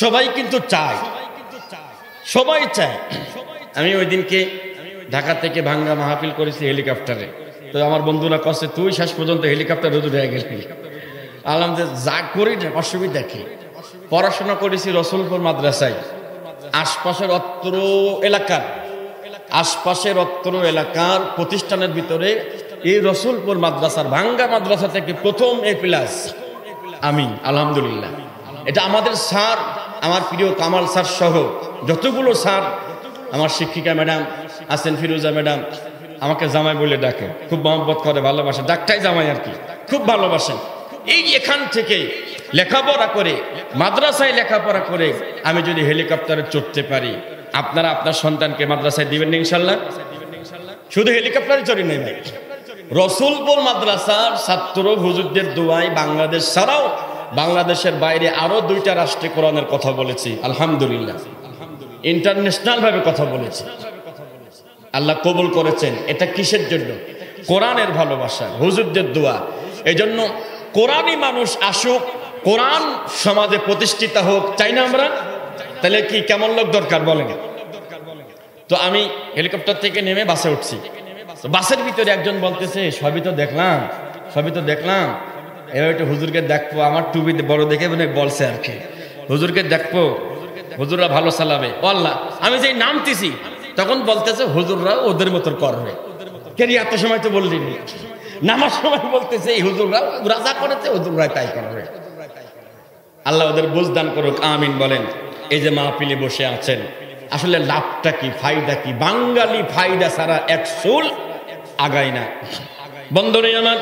সবাই কিন্তু চায়, সবাই চায়। আমি ওই দিনকে ঢাকা থেকে ভাঙ্গা মাহফিল করেছি হেলিকপ্টারে। তো আমার বন্ধুরা কষ্ট, তুই শেষ পর্যন্ত হেলিকপ্টারে উঠে গেলি। আলাম যে যা করি অসুবিধা কি, পড়াশোনা করেছি রসুলপুর মাদ্রাসায়। আশপাশের অত্র এলাকার প্রতিষ্ঠানের ভিতরে এই রসুলপুর মাদ্রাসার ভাঙ্গা মাদ্রাসা থেকে প্রথম A+ আমি, আলহামদুলিল্লাহ। এটা আমাদের স্যার, আমার প্রিয় কামাল স্যার সহ যতগুলো স্যার, আমার শিক্ষিকা ম্যাডাম আছেন, ফিরোজা ম্যাডাম, আমাকে জামাই বলে ডাকে, খুব মহব্বত করে, ভালোবাসে, ডাকটাই জামাই আর কি, খুব ভালোবাসেন। এই এখান থেকে লেখাপড়া করে, মাদ্রাসায় লেখাপড়া করে আমি যদি হেলিকপ্টারে চড়তে পারি, আপনারা আপনার সন্তানকে মাদ্রাসায় দিবেন না ইনশাল্লাহ? শুধু হেলিকপ্টারে চড়ি নেই ভাই, রসুলপুর মাদ্রাসার ছাত্র হুজুরদের দোয়ায় বাংলাদেশ ছাড়াও বাংলাদেশের বাইরে আরো 2টা রাষ্ট্রে কোরআনের কথা বলেছি, আলহামদুলিল্লাহ। ইন্টারন্যাশনাল ভাবে কথা বলেছি, আল্লাহ কবুল করেছেন। এটা কিসের জন্য? কোরআনের ভালোবাসা, হুজুরদের দোয়া। এই জন্য কোরআনই মানুষ আসুক, কোরআন সমাজে প্রতিষ্ঠিত হোক, চাই না আমরা? তাহলে কি কেমন লোক দরকার বলেন? তো আমি হেলিকপ্টার থেকে নেমে বাসে উঠছি। তো বাসের ভিতরে একজন বলতেছে, সবই তো দেখলাম, এবার একটু হুজুরকে দেখবো, আমার টুপি বড় দেখে বলছে আর কি, হুজুরকে দেখবো, হুজুররা ভালো চালাবে। ও আল্লাহ, আমি যেই নামতেছি তখন বলতেছে হুজুররা ওদের মতো করবে। কেন এত সময় তো বললি? নামার সময় বলতেছে এই হুজুররা রাজা করেছে, হুজুররা তাই করবে। আল্লাহ ওদের বুঝদান করুক, আমিন বলেন। এই যে মাহফিলে বসে আছেন, আসলে লাভটা কি, ফায়দা কি? বাঙালি ফায়দা ছাড়া এক চুল আগায় না। বন্ধুরে আমার,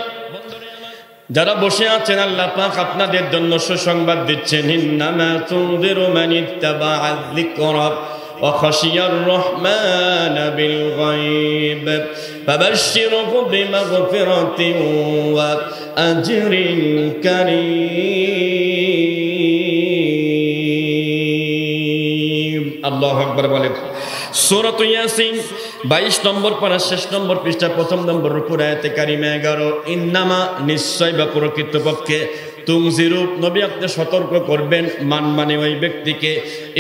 যারা বসে আছেন, আল্লাহ পাক আপনাদের জন্য সুসংবাদ দিচ্ছেন। ইন্নামা তুনদিরু মান ইত্তাবা'a যিকরা ওয়া খাশিয়ার রহমান বিল গায়ব ফাবাশশিরহু বিমাগফিরাতিন ওয়া আজরিন কারীম। আল্লাহু আকবার বলেন। সূরা ইয়াসিন 22 নম্বর পারা 6 নম্বর পৃষ্ঠা 1 নম্বর রুকু আয়াতে কারিমা 11। ইন্নামা, নিশ্চয় বা প্রকৃতপক্ষে, তুমজিরু, নবী আপনি সতর্ক করবেন, মান মানে ওই ব্যক্তিকে,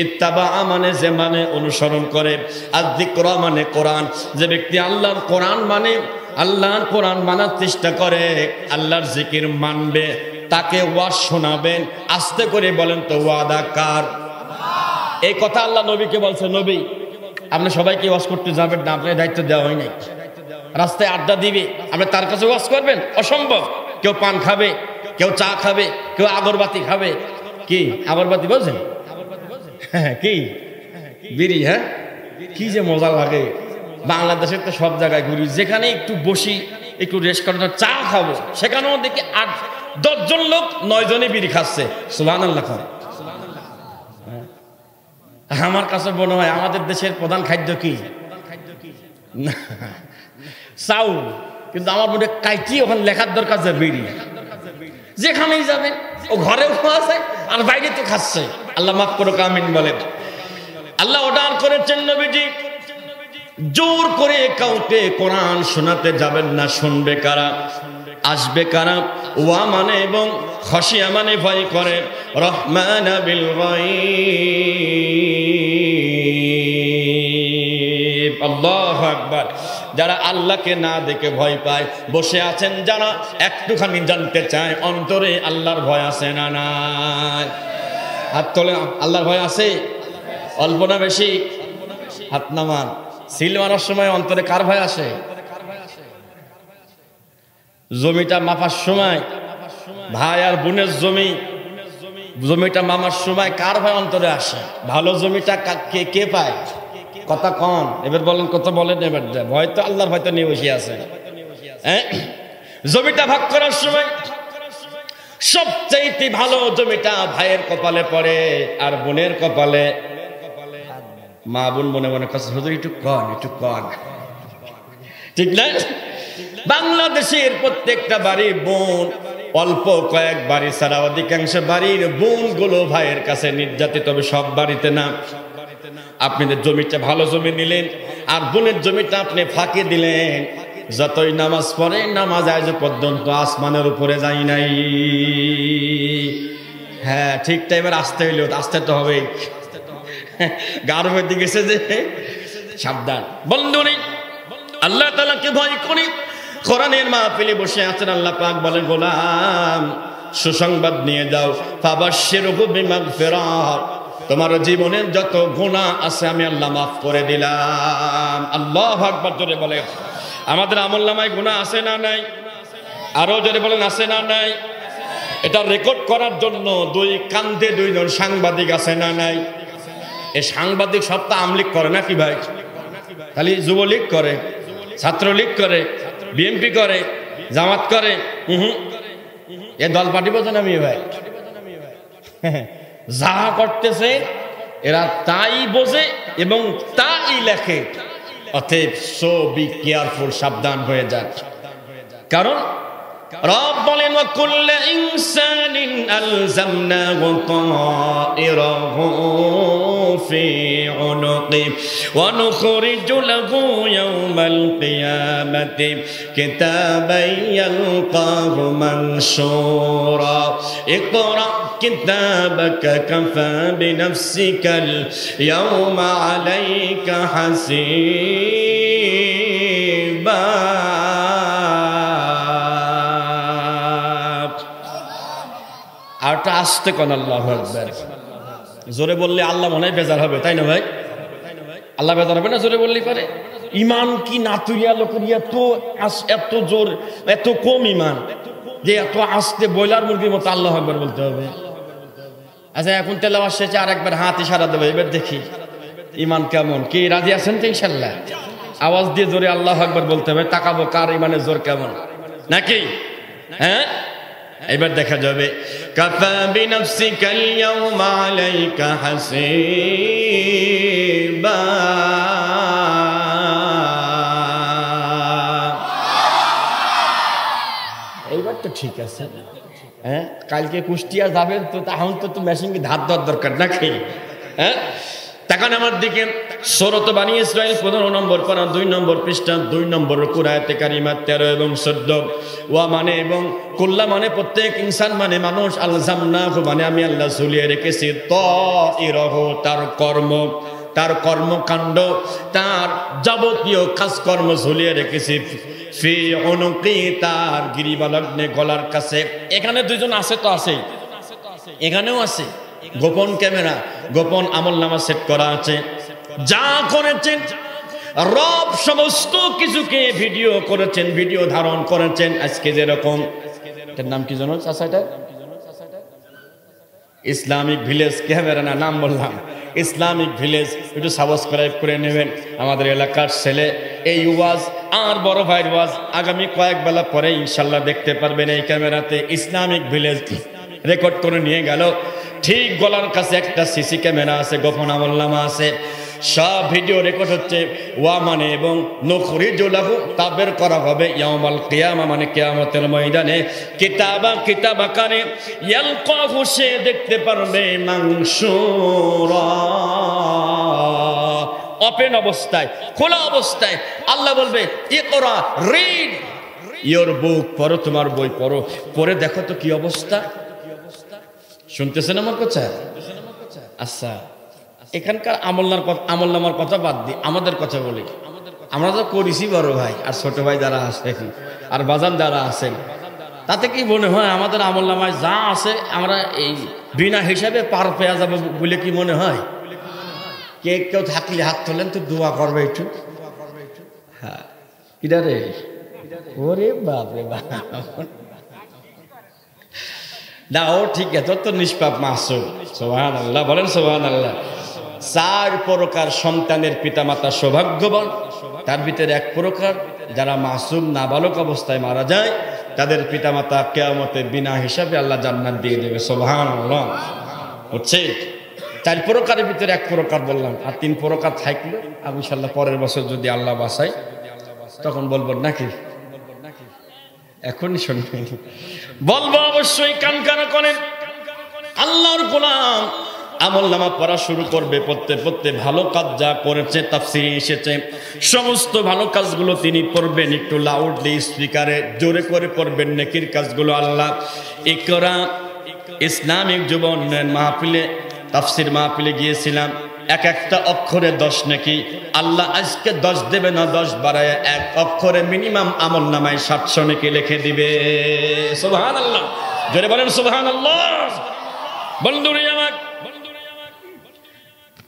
ইত্তাবা মানে যে মানে অনুসরণ করে, আয-যিকরা মানে কোরআন, যে ব্যক্তি আল্লাহর কোরআন মানে, আল্লাহর কোরআন মানার চেষ্টা করে, আল্লাহর জিকির মানবে, তাকে ওয়াজ শোনাবেন। আস্তে করে বলেন তো, ওয়াদা কার? এই কথা আল্লাহ নবীকে বলছে, নবী আপনি সবাইকে ওয়াজ করতে যাবেন না, আপনার দায়িত্ব দেওয়া হয় নাই। রাস্তায় আড্ডা দিবে, আপনি তার কাছে ওয়াজ করবেন? অসম্ভব। কেউ পান খাবে, কেউ চা খাবে, কেউ আগরবাতি খাবে। কি আগরবাতি বলছেন? কি বিড়ি? হ্যাঁ, কি যে মজা লাগে। বাংলাদেশের তো সব জায়গায় ঘুরি, যেখানে একটু বসি, একটু রেস্ট করার, চা খাবো, সেখানেও দেখি 8-10 জন লোক 9 জনে বিড়ি খাচ্ছে। সুবহানাল্লাহ। আমার কাছে মনে হয় আমাদের দেশের প্রধান খাদ্য কি? চাউল। কিন্তু আমার মনে কাইটি ওখানে লেখার দরকার যে বিড়ি। যেখানেই যাবেন ও ঘরেও আছে আর বাইরে তো খাচ্ছে। আল্লাহ মাফ করুক, আমিন বলেন। আল্লাহ অর্ডার করেছেন নবীজি, জোর করে কাউকে কোরআন শোনাতে যাবেন না। শুনবে কারা? আসবে কারা? ওয়া মানে এবং খাশিয়া মানে ভয় করে, রহমান বিল গায়ব। আল্লাহু আকবার। যারা আল্লাহকে না দেখে ভয় পায়, বসে আছেন যারা, একটুখানি জানতে চায় অন্তরে আল্লাহর ভয় আছে না নাই? হাত তোলে। আল্লাহর ভয় আছে? অল্প না বেশি? হাত নামান। সিল মারার সময় অন্তরে কার ভয় আসে? জমিটা মাপার সময়, ভাই আর বোনের জমিটা মামার সময় কার ভয় অন্তরে আসে? ভালো জমিটা কে পায়? কথা কন, এবার বলেন, কথা বলেন এবার। ভয় তো আল্লাহর ভয় তো নিয়ে বসে আছে। জমিটা ভাগ করার সময় সবচাইতে ভালো জমিটা ভাইয়ের কপালে পড়ে আর বোনের কপালে। মা বোন মনে মনে কাছে, হুজুর একটু কন, ঠিক না? বাংলাদেশের প্রত্যেকটা বাড়ি বোন, অল্প কয়েক বাড়ি ছাড়া অধিকাংশ বাড়ির বোন গুলো ভাইয়ের কাছে নির্যাতিত। তবে সব বাড়িতে না। আপনাদের জমিটা ভালো জমি নিলেন আর বোনের জমিটা আপনি ফাঁকি দিলেন, যতই নামাজ পড়ে, নামাজ আজ পর্যন্ত আসমানের উপরে যায় নাই। হ্যাঁ ঠিক টাইমের আসতে হইলো, আসতে তো হবেই, গার হইতে গেছে যে সাবধান। বন্ধুরে আল্লাহ তাআলাকে ভয় করি। কোরআনের মাহফিলে বসে আছেন, আল্লাহ পাক বলেন গোলাম সুসংবাদ নিয়ে যাও, ফাবাশশিরহু বিমাগফিরাহ, তোমার জীবনের যত গুনাহ আছে আমি আল্লাহ মাফ করে দিলাম। আল্লাহু আকবার জোরে বলে। আমাদের আমলনামায় গুনাহ আছে না নাই? আরো জোরে বলেন আছে না নাই? এটা রেকর্ড করার জন্য দুই কান্ধে দুইজন সাংবাদিক আছে না নাই? এই সাংবাদিক সবটা আমলিগ করে নাকি ভাই? খালি যুবলীগ করে, ছাত্রলীগ করে, বিএনপি করে, জামাত করে, এ দল পার্টি বোঝেন আমি ভাই। যা করতেছে এরা তাই বোঝে এবং তাই লেখে। অতএব সো বি কেয়ারফুল, সাবধান হয়ে যান। কারণ রব বলেন ওয়া কুল্লু ইনসানিন আলজামনাহু তায়রাহু ফি উনুকি ওয়া নুখরিজু লাহু ইয়াওমাল কিয়ামাতি কিতাবান ইয়ালকাহু মানশুরা ইকরা কিতাবাকা কাফা বিনাফসিকাল ইয়াওমা আলাইকা হাসিবা। আরটা আসতে কোন আল্লাহু আকবার। জোরে বললে আল্লাহ মনে হয় বেজার হবে, তাই না ভাই? আল্লাহ বেজার হবে না জোরে বললেই পারে? ইমান কি নাতুরিয়া লোকের এত জোর, এত কম ইমান যে এত আস্তে বয়লার মুরগির মতো আল্লাহু আকবার বলতে হবে। আচ্ছা এখন তেলাওয়াত শেষে আরেকবার হাত ইশারা দেবে, এবার দেখি ইমান কেমন। কি রাজি আছেন তো ইনশাআল্লাহ? আওয়াজ দিয়ে জোরে আল্লাহু আকবার বলতে হবে, তাকাবো কার ইমানের জোর কেমন, নাকি? হ্যাঁ এবার দেখা যাবে। কাফা বিনাফসিকাল ইয়াওমা আলাইকা হাসিবা। এইবার তো ঠিক আছে। হ্যাঁ কালকে কুষ্টিয়া যাবেন তো, তখন তো মেশিনকে ধার দেওয়ার দরকার নাকি? হ্যাঁ তাকান আমার দিকে। সূরাত বানী ইসরাঈল 15 নম্বর পারা 2 নম্বর পৃষ্ঠা 2 নম্বর আয়াতে কারিমা 13 এবং 14। ওয়া মানে এবং কুল্লা মানে প্রত্যেক, ইনসান মানে মানুষ, আলজামনাহু মানে আমি আল্লাহ ঝুলিয়ে রেখেছি, তায়রাহু তার কর্ম, তার কর্মকাণ্ড, তার যাবতীয় কাজকর্ম ঝুলিয়ে রেখেছি, ফি উনুকি তার গিরিবালগ্নে গলার কাছে। এখানে দুইজন আছে তো আছেই, এখানেও আছে গোপন ক্যামেরা, গোপন আমলনামা সেট করা আছে। যা করেছেন রব সমস্ত কিছুকে ভিডিও করেছেন, ভিডিও ধারণ করেছেন। আজকে যেরকম, এটার নাম কি জানো চাচা? এটা ইসলামিক ভিলেজ ক্যামেরা, না নাম বললাম ইসলামিক ভিলেজ। একটু সাবস্ক্রাইব করে নেবেন। আমাদের এলাকার ছেলে এই ওয়াজ আর বড় ভাইয়ের ওয়াজ আগামী কয়েক বেলা পরে ইনশাল্লাহ দেখতে পারবেন এই ক্যামেরাতে। ইসলামিক ভিলেজ রেকর্ড করে নিয়ে গেল। ঠিক গলার কাছে একটা সিসি ক্যামেরা আছে, গোপন আমলনামা আছে, সব ভিডিও রেকর্ড হচ্ছে। ওয়া মানে এবং নুখরিজু লাহু তা বের করা হবে ইয়াউমাল কিয়ামা মানে কিয়ামতের ময়দানে, কিতাবাকারে ইয়ালকাহু সে দেখতে পারবে মানশুরা, ওপেন অবস্থায়, খোলা অবস্থায়। আল্লাহ বলবে ইকরা, রিড ইওর বুক, পড়ো তোমার বই পড়ো, পড়ে দেখো তো কি অবস্থা। শুনতেছেন আমার কথা? আচ্ছা এখানকার আমলনামার কথা বাদ দিই, আমাদের কথা বলি। আমরা তো করেছি বড় ভাই আর ছোট ভাই যারা আছেন আর বাজান যারা আছেন, তাতে কি মনে হয় আমাদের আমলনামায় যা আছে আমরা এই বিনা হিসাবে পার পেয়ে যাবো বলে কি মনে হয়? কেউ থাকলে হাত তোলেন তো দোয়া করবে একটু। হ্যাঁ কিরা রে, ওরে বাপ রে বাপ, না ও ঠিক আছে, তো নিষ্পাপ মাসুম। সুবহানাল্লাহ বলেন সুবহানাল্লাহ। 4 প্রকার সন্তানের পিতামাতা সৌভাগ্যবান। তার ভিতরে 1 প্রকার যারা মাসুম নাবালক অবস্থায় মারা যায়, তাদের পিতামাতা কিয়ামতে বিনা হিসাবে আল্লাহ জান্নাত দিয়ে দেবে। সুবহানাল্লাহ। হচ্ছে 4 প্রকারের ভিতরে 1 প্রকার বললাম, আর 3 প্রকার থাকলে আমি ইনশাআল্লাহ পরের বছর যদি আল্লাহ বাঁচায় তখন বলবো নাকি? এখনই শুনবেন, বলবো অবশ্যই, কান কানা করেন। আল্লাহর গোলাম আমলনামা পড়া শুরু করবে, পড়তে পড়তে ভালো কাজ যা করেছে তাফসীরে এসেছে সমস্ত ভালো কাজগুলো তিনি পড়বেন। একটু লাউডলি স্পিকারে জোরে করে পড়বেন নেকির কাজগুলো। আল্লাহ ইকরা ইসলামিক যুব উন্নয়ন মাহফিলে, তাফসির মাহফিলে গিয়েছিলাম। এক একটা অক্ষরে 10 নাকি। আল্লাহ আজকে 10 দেবে না, 10 বাড়ায় এক অক্ষরে মিনিমাম আমল নামায় 700 নাকি লিখে দিবে। সুবহানাল্লাহ, জোরে বলেন সুবহানাল্লাহ। বন্ধুরে আমার,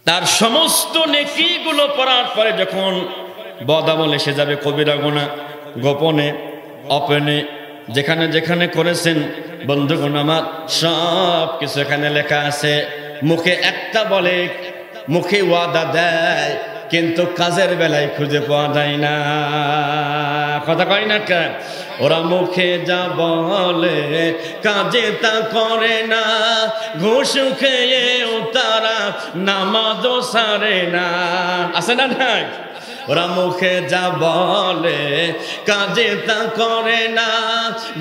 তার সমস্ত নেকিগুলো পড়ার পরে যখন বদামল এসে যাবে, কবিরা গুনাহ গোপনে ওপেনে যেখানে যেখানে করেছেন, বন্ধুগণ আমার সব কিছু এখানে লেখা আছে। মুখে একটা বলে, মুখে ওয়াদা দেয়, কিন্তু কাজের বেলায় খুঁজে পাওয়া যায় না। কথা কয় না কেন? ওরা মুখে যা বলে কাজে তা করে না, ঘুষ খেয়েও তারা নামাজও সারে না। আছে না নাই? ওরা মুখে যা বলে কাজে তা করে না,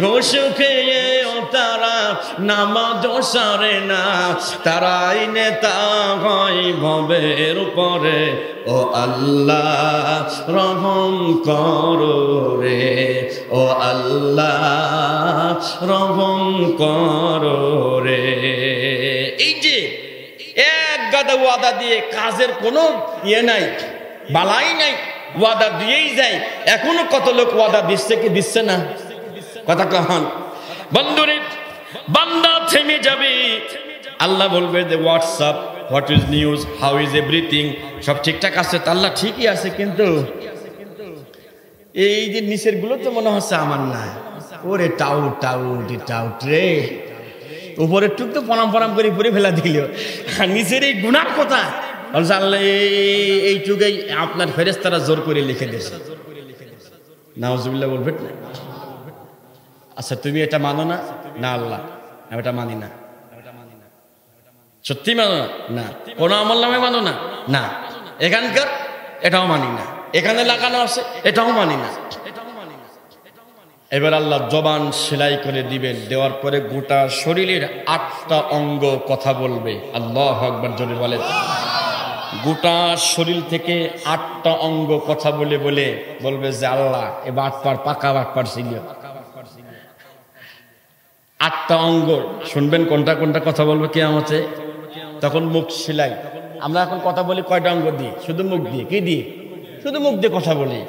ঘুষ খেয়েও তারা নামাজও সারে না। তারাই নেতা হয় ভবের উপরে, ও আল্লাহ রহম করো রে, ও আল্লাহ রহম করো রে। এই যে এক গাদা ওয়াদা দিয়ে কাজের কোনো ইয়ে নাই, বালাই নাই, ওয়াদা দিয়েই যায়। এখনো কত লোক ওয়াদা দিচ্ছে কি দিচ্ছে না? কথা কহন বন্ধুরে। বান্দা থেমে যাবে, আল্লাহ বলবে যে WhatsApp, what is news, how is everything, সব ঠিকঠাক আছে তো? আল্লাহ ঠিকই আছে, কিন্তু এই যে নিচের গুলো তো মনে হচ্ছে আমার না। ওরে টাউট টাউট টাউট রে, উপরের টুক তো পরাম পরাম করে পরে ফেলা দিল, নিচের এই গুনার কথা আল্লাহ এইটুকুই আপনার ফেরেশতারা জোর করে লিখে দিয়েছে। নাউজুবিল্লাহ বলবেন না? আচ্ছা তুমি এটা মানো না? না আল্লাহ আমি এটা মানি না। সত্যি মানো না? কোন আমল নামে মানো না? না। এখানকার এটাও মানি না, এখানে লাগানো আছে এটাও মানি না। এবার আল্লাহ জবান সেলাই করে দিবেন, দেওয়ার পরে গোটা শরীরের 8টা অঙ্গ কথা বলবে। আল্লাহু আকবার, জোরে বলেন। গোটা শরীর থেকে 8টা অঙ্গ কথা বলে বলে বলবে যে আল্লাহ এ বাটপার, পাকা বাটপার ছিল। 8টা অঙ্গ শুনবেন কোনটা কোনটা কথা বলবে কিয়ামতে। তখন মুখ সেলাই। আমরা এখন কথা বলি কয়টা অঙ্গ দিয়ে? শুধু মুখ দিয়ে। কি দিয়ে? শুধু মুখ দিয়ে কথা বলি।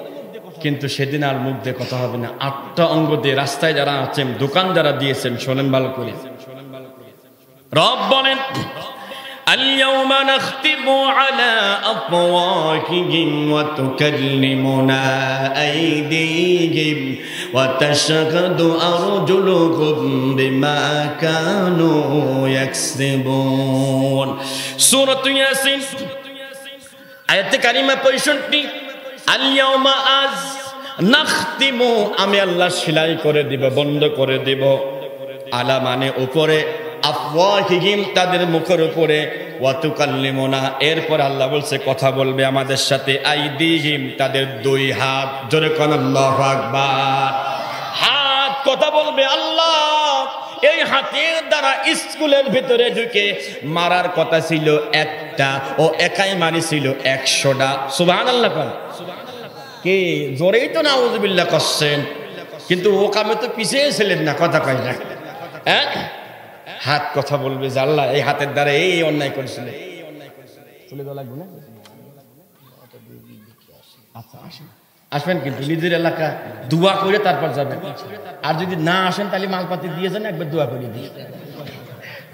কিন্তু সেদিন আর মুখ দিয়ে কথা হবে না, 8টা অঙ্গ দিয়ে। রাস্তায় যারা আছেন, দোকান যারা দিয়েছেন, শোনেন ভালো করে। রব বলেন اليوم نختم على أفواههم وتكلمنا أيديهم وتشهد أرجلهم بما كانوا يكسبون سورة ياسين آيات كريمة 65 اليوم আজ নাখতিমু আমি আল্লাহ সেলাই করে দিব, বন্ধ করে দিব। আলা মানে উপরে, আফওয়াহিহিম তাদের মুখের উপরে, ওয়া তুকাল্লিমুনা এরপর আল্লাহ বলছে কথা বলবে আমাদের সাথে, আইদিহিম তাদের 2 হাত। জোরে কোন আল্লাহু আকবার। হাত কথা বলবে। আল্লাহ এই হাতের দ্বারা স্কুলের ভিতরে ঢুকে মারার কথা ছিল একটা, ও একাই মারিছিল 100টা। সুবহানাল্লাহ কোন কে? জোরেই তো নাউযুবিল্লাহ করছেন, কিন্তু ও কামে তো পিছিয়ে ছিলেন না। কথা কয় না? হ্যাঁ, হাত কথা বলবে যে আল্লাহ এই হাতের দ্বারা এই অন্যায় করেছিল। চলে যাওয়া লাগবে না? আচ্ছা আসবেন, কিন্তু নিজের এলাকা দোয়া করে তারপর যাবেন। আর যদি না আসেন তাহলে মালপাতি দিয়ে যান, একবার দোয়া করে দিয়ে।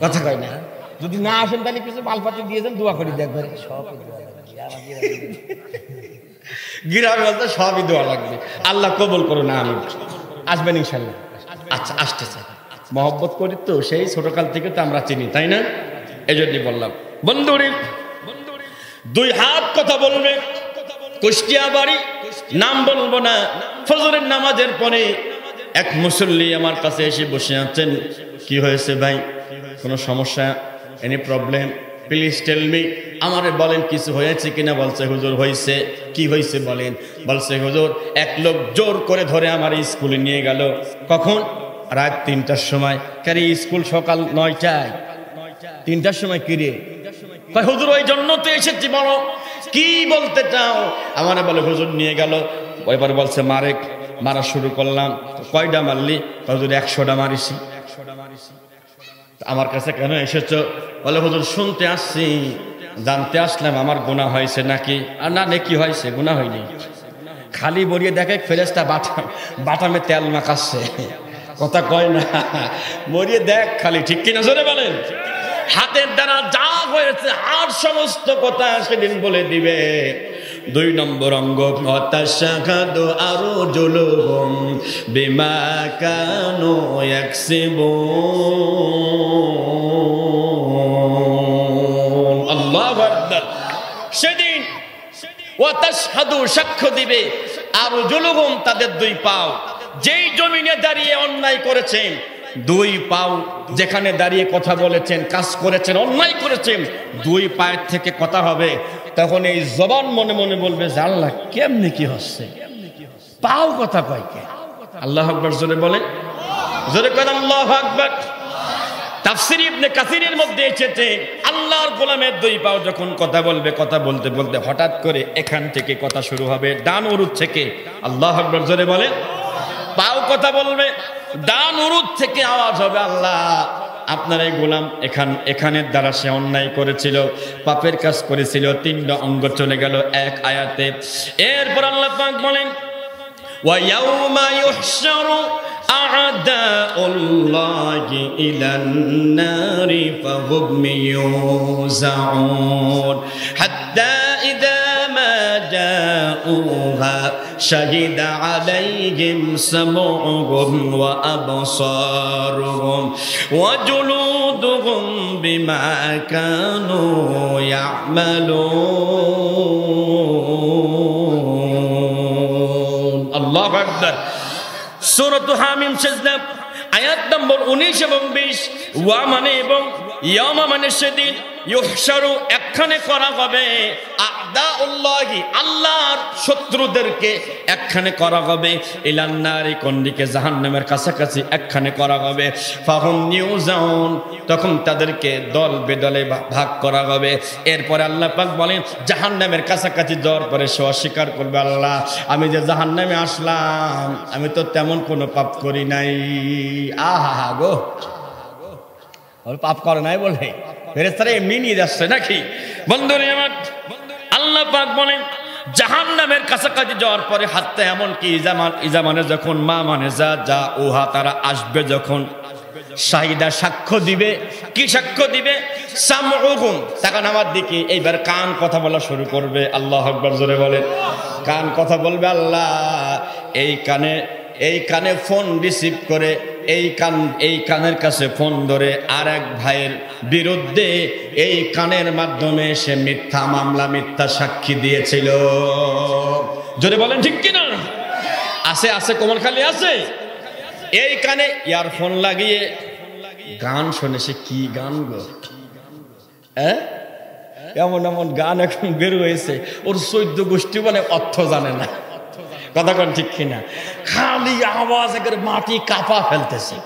কথা কয় না? যদি না আসেন তাহলে কিছু মালপাতি দিয়ে যান, দোয়া করে দিয়ে একবার। গ্রামে বলতে সবই দোয়া লাগবে। আল্লাহ কবুল করো না। আমি আসবেন ইনশাল্লাহ। আচ্ছা আসতেছে, মহব্বত করি তো, সেই ছোটকাল থেকে তো আমরা চিনি, তাই না? এই জন্যই বললাম বন্ধুরে 2 হাত কথা বলবে। কুষ্টিয়া বাড়ি, নাম বলবো না। ফজরের নামাজের পরে এক মুসল্লি আমার কাছে এসে বসে আছেন। কি হয়েছে ভাই? কোনো সমস্যা? Any problem? Please tell me. আমারে বলেন কিছু হয়েছে কিনা? বলছে হুজুর হয়েছে। কি হয়েছে বলেন? বলছে হুজুর এক লোক জোর করে ধরে আমার স্কুলে নিয়ে গেল। কখন? রাত 3টার সময়। কারে স্কুল সকাল 9টায়, 3টার সময় কিরে? হুজুর ওই জন্য তো এসেছি। বলো কি বলতে চাও? আমার বলে হুজুর নিয়ে গেল। এবার বলছে মারা শুরু করলাম। কয়টা মারলি? হুজুর 100টা মারিছি। আমার কাছে কেন এসেছো? বলে হুজুর শুনতে আসছি, জানতে আসলাম আমার গুনাহ হয়েছে নাকি। আর না, নেকি হয়েছে, গুনাহ হয়নি। খালি বলিয়ে দেখে ফেরেশতা বাটামে তেল মাখাচ্ছে, কথা কয় না, মরিয়ে দেখ খালি, ঠিক কিনা জোরে বলেন। হাতের দ্বারা যা হয়েছে আর সমস্ত কথা সেদিন বলে দিবে। 2 নম্বর অঙ্গ তাশহাদু আরজুলুহুম বিমা কানু ইয়াকসিবুন। আল্লাহু আকবার। সেদিন ওয়া তাশহাদু, সাক্ষ্য দিবে, আরজুলুহুম, তাদের 2 পাও, যেই জমিনে দাঁড়িয়ে অন্যায় করেছেন, 2 পাও যেখানে দাঁড়িয়ে কথা বলেছেন, কাজ করেছেন, অন্যায় করেছেন, 2 পায়ের থেকে কথা হবে। তখন এই জবান মনে মনে বলবে যে আল্লাহ কেমনে কি হচ্ছে, পাও কথা কয় কে? আল্লাহু আকবার জোরে বলেন, জোরে করেন আল্লাহু আকবার। তাফসীর ইবনে কাসিরের মধ্যে এসেছে আল্লাহর গোলামের 2 পাও যখন কথা বলবে, কথা বলতে বলতে হঠাৎ করে এখান থেকে কথা শুরু হবে, ডান উরুদ থেকে। আল্লাহু আকবার জোরে বলেন। পাও কথা বলবে, ডান উরুদ থেকে আওয়াজ হবে, আল্লাহ আপনার এই গোলাম এখানের দ্বারা সে অন্যায় করেছিল, পাপের কাজ করেছিল। 3টা অঙ্গ চলে গেল এক আয়াতে। এরপর আল্লাহ পাক বলেন ওয়া ইয়াউমা ইউহশারু আ'দাউল্লাহি ইলান নারি ফাহুম ইউজাউন হাত্তা ইযা মা জাউহা শাহিদা আলাইহিম সামউহুম ওয়া আবসারুহুম ওয়া জুলুদুহুম বিমা কানু ইয়া'মালুন। আল্লাহু আকবার। সূরাত হামিম সিজদা আয়াত নম্বর 19 এবং 20। ওয়া মানে এবং, ইয়ামা মানে সেদিন, ইউহশারু একখানে করা হবে, আ'দাউল্লাহি আল্লাহর শত্রুদেরকে একখানে করা হবে, ইলান নারি কোন দিকে, জাহান্নামের কাছাকাছি একখানে করা হবে। ফাহুম ইউজাউন তখন তাদেরকে দল বেদলে ভাগ করা হবে। এরপরে আল্লাহ পাক বলেন জাহান্নামের কাছাকাছি যাওয়ার পরে সে অস্বীকার করবে, আল্লাহ আমি যে জাহান্নামে আসলাম আমি তো তেমন কোনো পাপ করি নাই। আহা গো, পাপ করে নাই বলে ফেরেশতারা এমনি নিয়ে যাচ্ছে নাকি? বন্ধুরে আমার, আল্লাহ পাক বলেন জাহান্নামের কাছাকাছি যাওয়ার পরে হাত্তা, এমন কি ইজা মানে যখন, মা মানে যা ওহা তারা আসবে যখন, শাহিদা সাক্ষ্য দিবে। কি সাক্ষ্য দিবে? সামউহুম, তাকান আমার দিকে, এইবার কান কথা বলা শুরু করবে। আল্লাহু আকবার জোরে বলেন। কান কথা বলবে, আল্লাহ এই কানে ফোন রিসিভ করে, এই কানের কাছে ফোন ধরে আর এক ভাইয়ের বিরুদ্ধে এই কানের মাধ্যমে সে মিথ্যা মামলা, মিথ্যা সাক্ষী দিয়েছিল। জোরে বলেন ঠিক কিনা? আছে কোমলখালী আছে। এই কানে ইয়ারফোন লাগিয়ে গান শুনে, সে কি গান গো, এমন এমন গান এখন বের হয়েছে, ওর 14 গোষ্ঠী মানে অর্থ জানে না, কথা কোন ঠিক কিনা? খালি আওয়াজ করে মাটি কাঁপা ফেলতেছে।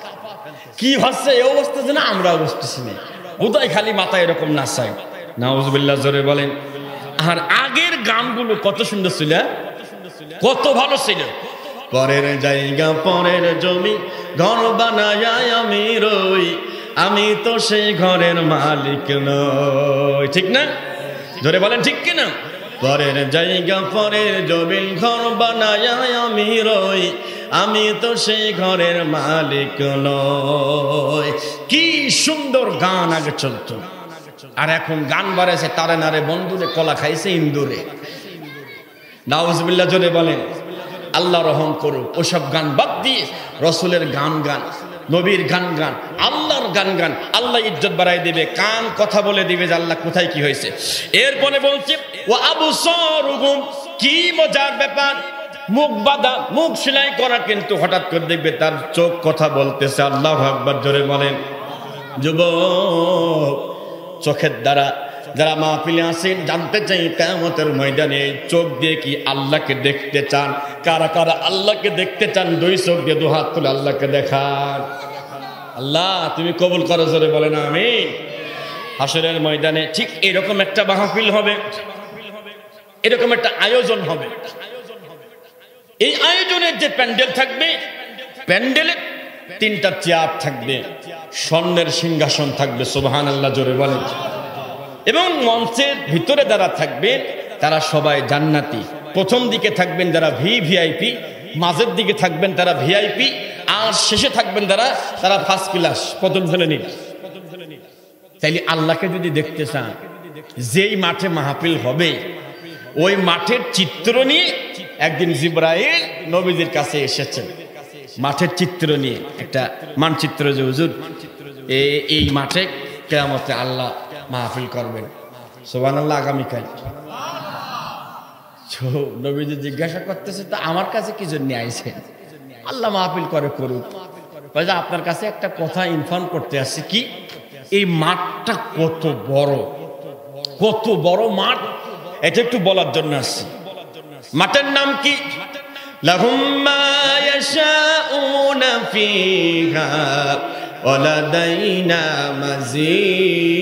কি হচ্ছে এই অবস্থা যে না আমরাও বুঝতেছি না, বোধহয় খালি মাথা এরকম নাচায়। নাউজুবিল্লাহ জোরে বলেন। আর আগের গানগুলো কত সুন্দর ছিল, কত ভালো ছিল। পরের জায়গা পরের জমি ঘর বানায় আমি রই, আমি তো সেই ঘরের মালিক নই, ঠিক না? জোরে বলেন ঠিক কিনা? পরের জায়গা পরের জমি ঘর বানায় আমি রই, আমি তো সেই ঘরের মালিক নই। কি সুন্দর গান আগে চলতো, আর এখন গান বাড়াইছে তারে নারে বন্ধুরে, কলা খাইছে ইন্দুরে। নাউজুবিল্লাহ জোরে বলেন। আল্লাহ রহম করুক, ওসব গান বাদ দিয়ে রসুলের গান গান, নবীর গান গান, আল্লাহর গান গান। আল্লাহ ইজ্জত বাড়াই দিবে, কান কথা বলে দিবে যে আল্লাহ কোথায় কি হয়েছে। এরপরে বলছে ওয়া আবসারুহুম, কি মজার ব্যাপার, মুখ বাঁধা, মুখ সেলাই করা, কিন্তু হঠাৎ করে দেখবে তার চোখ কথা বলতেছে। আল্লাহু আকবার জোরে বলেন। যুবক, চোখের দ্বারা যারা মাহফিলে আসেন জানতে চাই কিয়ামতের ময়দানে চোখ দিয়ে কি আল্লাহকে দেখতে চান? কারা কারা আল্লাহকে দেখতে চান? 2 চোখ দিয়ে 2 হাত তুলে আল্লাহকে দেখান। আল্লাহ তুমি কবুল করো, জোরে বলেন আমিন। হাসরের ময়দানে ঠিক এরকম একটা মাহফিল হবে, এরকম একটা আয়োজন হবে। এই আয়োজনের যে প্যান্ডেল থাকবে, প্যান্ডেলে তিনটা চেয়ার থাকবে, স্বর্ণের সিংহাসন থাকবে, সুবহানাল্লাহ জোরে বলেন। এবং মঞ্চের ভিতরে যারা থাকবেন তারা সবাই জান্নাতি। প্রথম দিকে থাকবেন যারা ভিআইপি, মাঝের দিকে থাকবেন তারা ভিআইপি, আর শেষে থাকবেন তারা ফার্স্ট ক্লাস, প্রথম শ্রেণীর। তাইলে আল্লাহকে যদি দেখতে চান, যেই মাঠে মাহফিল হবে ওই মাঠের চিত্র নিয়ে একদিন জিবরাইল নবীজির কাছে এসেছেন। মাঠের চিত্র নিয়ে একটা মানচিত্র, যে হুজুর এই মাঠে কিয়ামতে আল্লাহ মাহফিল করবেন, সুবহানাল্লাহ, আগামীকাল। নবীজি জিজ্ঞাসা করতেছে, তা আমার কাছে কি জন্য আইছেন? আল্লাহ মাহফিল করুক। আপনার কাছে একটা কথা ইনফর্ম করতে আসছি। কি? এই মাঠটা কত বড় মাঠ, এটা একটু বলার জন্য আসছি। মাঠের নাম কি? লাহুম মা ইয়াশাউনা ফিহা ওয়া লাদাইনা মাজিদ।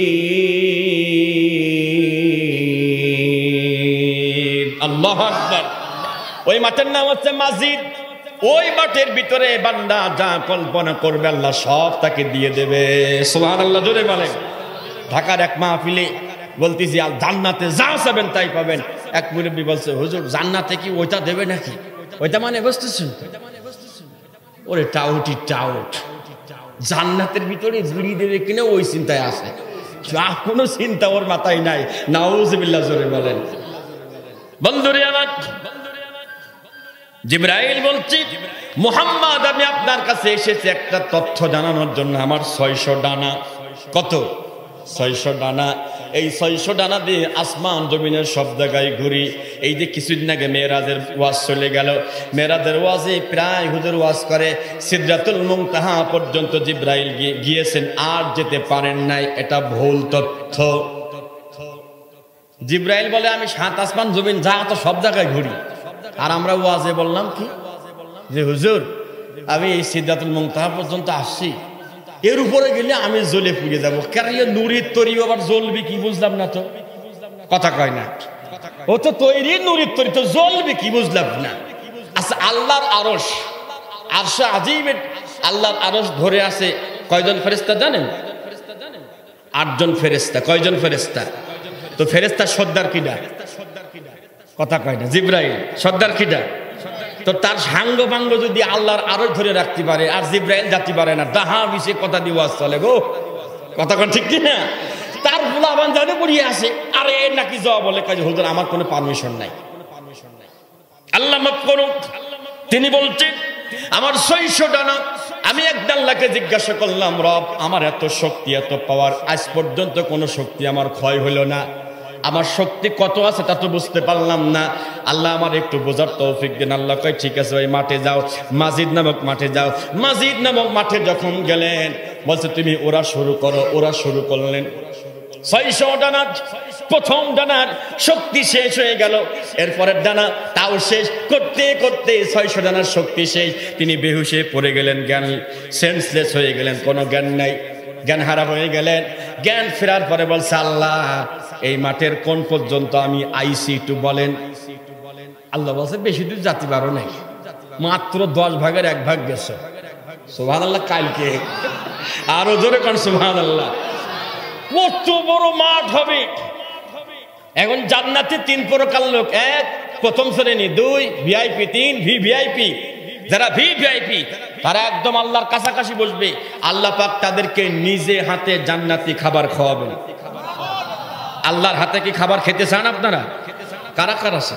আল্লাহু আকবার। ওই মাঠের নাম হচ্ছে মাজিদ। ওই মাঠের ভিতরে বান্দা যা কল্পনা করবে আল্লাহ সব তাকে দিয়ে দেবে, সুবহানাল্লাহ জোরে বলেন। ঢাকার এক মাহফিলে বলতেছি, জান্নাতে যা চাবেন তাই পাবেন। এক মুরব্বী বলছে, হুজুর জান্নাতে কি ওইটা দেবে নাকি? ওইটা মানে বুঝতেছেন? ওরে টাউট, জান্নাতের ভিতরে ঘুরি দেবে কিনা ওই চিন্তায় আছে, কোনো চিন্তা ওর মাথায় নাই। নাউজুবিল্লাহ জোরে বলেন। বন্ধুরে আমার, জিবরাইল বলছি, মুহাম্মদ আমি আপনার কাছে এসেছি একটা তথ্য জানানোর জন্য। আমার 600 ডানা। কত? 600 ডানা। এই 600 ডানা দিয়ে আসমান জমিনের সব জায়গায় ঘুরি। এই যে কিছুদিন আগে মেরাজের ওয়াজ চলে গেল, মেরাজের ওয়াজে প্রায় হুজুর ওয়াজ করে সিদরাতুল মুনতাহা পর্যন্ত জিবরাইল গিয়েছেন, আর যেতে পারেন নাই। এটা ভুল তথ্য। জিবরাইল বলে আমি 7 আসমান জমিন যা তো সব জায়গায় ঘুরি। আর আমরা ওয়াজে বললাম কি, যে হুজুর আমি এই সিদরাতুল মুনতাহা পর্যন্ত আসছি, এর উপরে গেলে আমি জ্বলে পুড়ে যাবো। কারণ নুরির তৈরি আবার জ্বলবি কি বুঝলাম না তো, কথা কয় না। ও তো তৈরি নুরির তৈরি, তো জ্বলবি কি বুঝলাম না। আচ্ছা, আল্লাহর আরশ, আরশে আজিমের আল্লাহর আরশ ধরে আছে কয়জন ফেরেশতা জানেন? 8 জন ফেরেশতা। কয়জন ফেরেশতা? তো ফেরেশতার সর্দার কিডা? কথা কয় না। জিবরাইল। সর্দার কিডা? তো তার সাঙ্গ ভাঙ্গ যদি আল্লাহর আরশ ধরে রাখতে পারে আর জিবরাইল যাতে পারে না, ডাহা মিশে কথা দিয়ে ওয়াজ চলে গো, কথা কন ঠিক কি না? তার গোলাবান জানে পড়িয়ে আসে, আর এ নাকি জবাব বলে কাজে হুজুর আমার কোনো পারমিশন নাই। আল্লাহ মাফ করুন, তিনি বলছেন আমার 600 ডানা। আমি একদম আল্লাহকে জিজ্ঞাসা করলাম, রব আমার এত শক্তি এত পাওয়ার, আজ পর্যন্ত কোনো শক্তি আমার ক্ষয় হলো না, আমার শক্তি কত আছে তা তো বুঝতে পারলাম না। আল্লাহ আমার একটু বোঝার তৌফিক দেন। আল্লাহ কয় ঠিক আছে, ওই মাঠে যাও, মাজিদ নামক মাঠে যাও। মাজিদ নামক মাঠে যখন গেলেন বলছে তুমি ওরা শুরু করো। ওরা শুরু করলেন। 600 ডানার প্রথম ডানার শক্তি শেষ হয়ে গেল, এরপরের ডানা তাও শেষ করতে করতে 600 ডানার শক্তি শেষ। তিনি বেহুশে পড়ে গেলেন, জ্ঞান সেন্সলেস হয়ে গেলেন, কোনো জ্ঞান নাই, জ্ঞান হারা হয়ে গেলেন। জ্ঞান ফেরার পরে বলছে, আল্লাহ এই মাঠের কোন পর্যন্ত আমি আইসি একটু বলেন। আল্লাহ বলছে বেশি দূর জাতি পারো নাই, মাত্র 10 ভাগের 1 ভাগ গেছে। সুবহানাল্লাহ। কালকে আরো জোরে কোন সুবহানাল্লাহ। কত বড় মাঠ হবে। এখন জান্নাতে 3 প্রকার লোক, 1 প্রথম শ্রেণী, 2 ভিআইপি, 3 ভিভিআইপি। যারা ভিভিআইপি তারা একদম আল্লাহর কাছাকাছি বসবে। আল্লাহ পাক তাদেরকে নিজে হাতে জান্নাতি খাবার খাওয়াবেন। আল্লাহর হাতে কি খাবার খেতে চান আপনারা? কারা কারা আছে?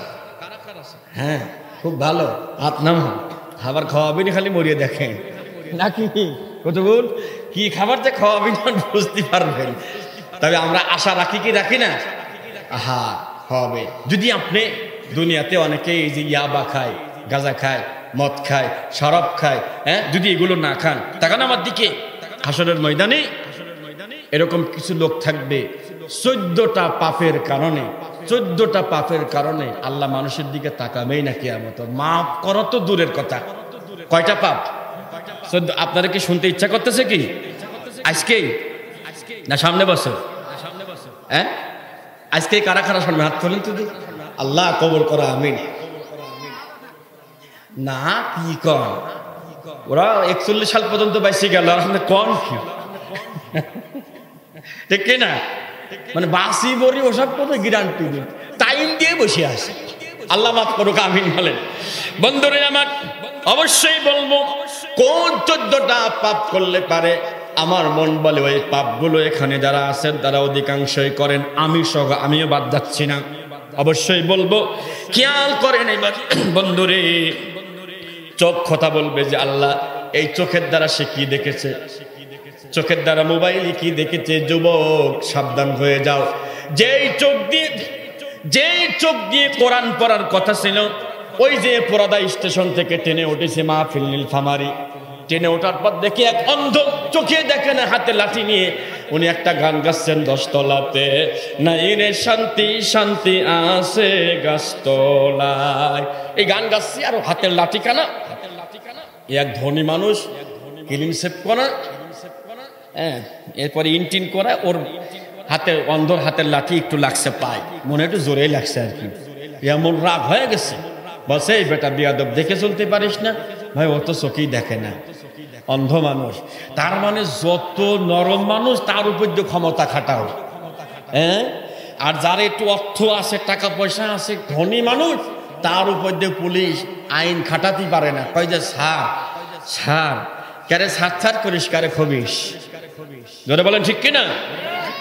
হ্যাঁ, খুব ভালো, হাত নামান। খাবার খাওয়াবেন, খালি মরিয়ে দেখেন নাকি কতগুণ কি খাবার যে খাওয়াবেন বুঝতে পারবেন। তবে আমরা আশা রাখি কি রাখি না? আহা হবে। যদি আপনি দুনিয়াতে অনেকে এই যে ইয়াবা খায়, গাঁজা খায়, মদ খায়, শরাব খায়, হ্যাঁ, যদি এগুলো না খান, তাকান আমার দিকে, হাসরের ময়দানে এরকম কিছু লোক থাকবে 14টা পাপের কারণে, 14টা পাপের কারণে আল্লাহ মানুষের দিকে তাকাবেই না কিয়ামত। মাফ করো তো দূরের কথা, কয়টা পাপ? 14। আপনারা কি শুনতে ইচ্ছা করতেছে কি আজকেই না সামনে বছর? হ্যাঁ, আজকে কারা কারা শুনবে হাত তোলেন তো। আল্লাহ কবুল করা, আমিন। না কি কর ওরা 41 সাল পর্যন্ত বাইসে গেল, আর কোন কি ঠিক না? মানে বাসি বড়ি ওসব কোনো গ্যারান্টি নেই, টাইম দিয়ে বসে আসে। আল্লাহ মাফ করুক, আমিন বলেন। বন্ধুরে আমার, অবশ্যই বলবো কোন 14টা পাপ করলে পারে আমার মন বলে ওই পাপগুলো এখানে যারা আছেন তারা অধিকাংশই করেন, আমি সহ আমিও বাদ যাচ্ছি না। অবশ্যই বলবো খেয়াল করেন এবার বন্ধুরে, চোখ কথা বলবে যে আল্লাহ এই চোখের দ্বারা সে কি দেখেছে, চোখের দ্বারা মোবাইলে কি দেখেছে। যুবক সাবধান হয়ে যাও, যেই চোখ দিয়ে কোরআন পড়ার কথা ছিল, ওই যে পরাদা স্টেশন থেকে ট্রেনে উঠেছে মাহফিল নীলফামারী, ট্রেনে ওঠার পর দেখি এক অন্ধ, চোখে দেখে না, হাতে লাঠি নিয়ে উনি একটা গান গাচ্ছেন, 10 তলাতে নাই রে শান্তি শান্তি আছে গাছতলায়। এই গান গাচ্ছি আর হাতের লাঠি কানা। এক ধনী মানুষ, ক্লিন শেভ করা, হ্যাঁ, এরপরে ইনটিন করা, ওর হাতে অন্ধর হাতের লাঠি একটু লাগছে পায়, মনে একটু জোরেই লাগছে আর কি। এমন রাগ হয়ে গেছে, বলছে এই বেটা বিয়াদব, দেখে চলতে পারিস না? ভাই ও তো চোখেই দেখে না, অন্ধ মানুষ। তার মানে যত নরম মানুষ তার উপর দিয়ে ক্ষমতা খাটাও, হ্যাঁ। আর যার একটু অর্থ আছে, টাকা পয়সা আছে, ধনী মানুষ, তার উপর দিয়ে পুলিশ আইন খাটাতে পারে না। কয় যে ছাড় কারে, ছাড় করিস কারে খবিস, ধরে বলেন ঠিক কিনা?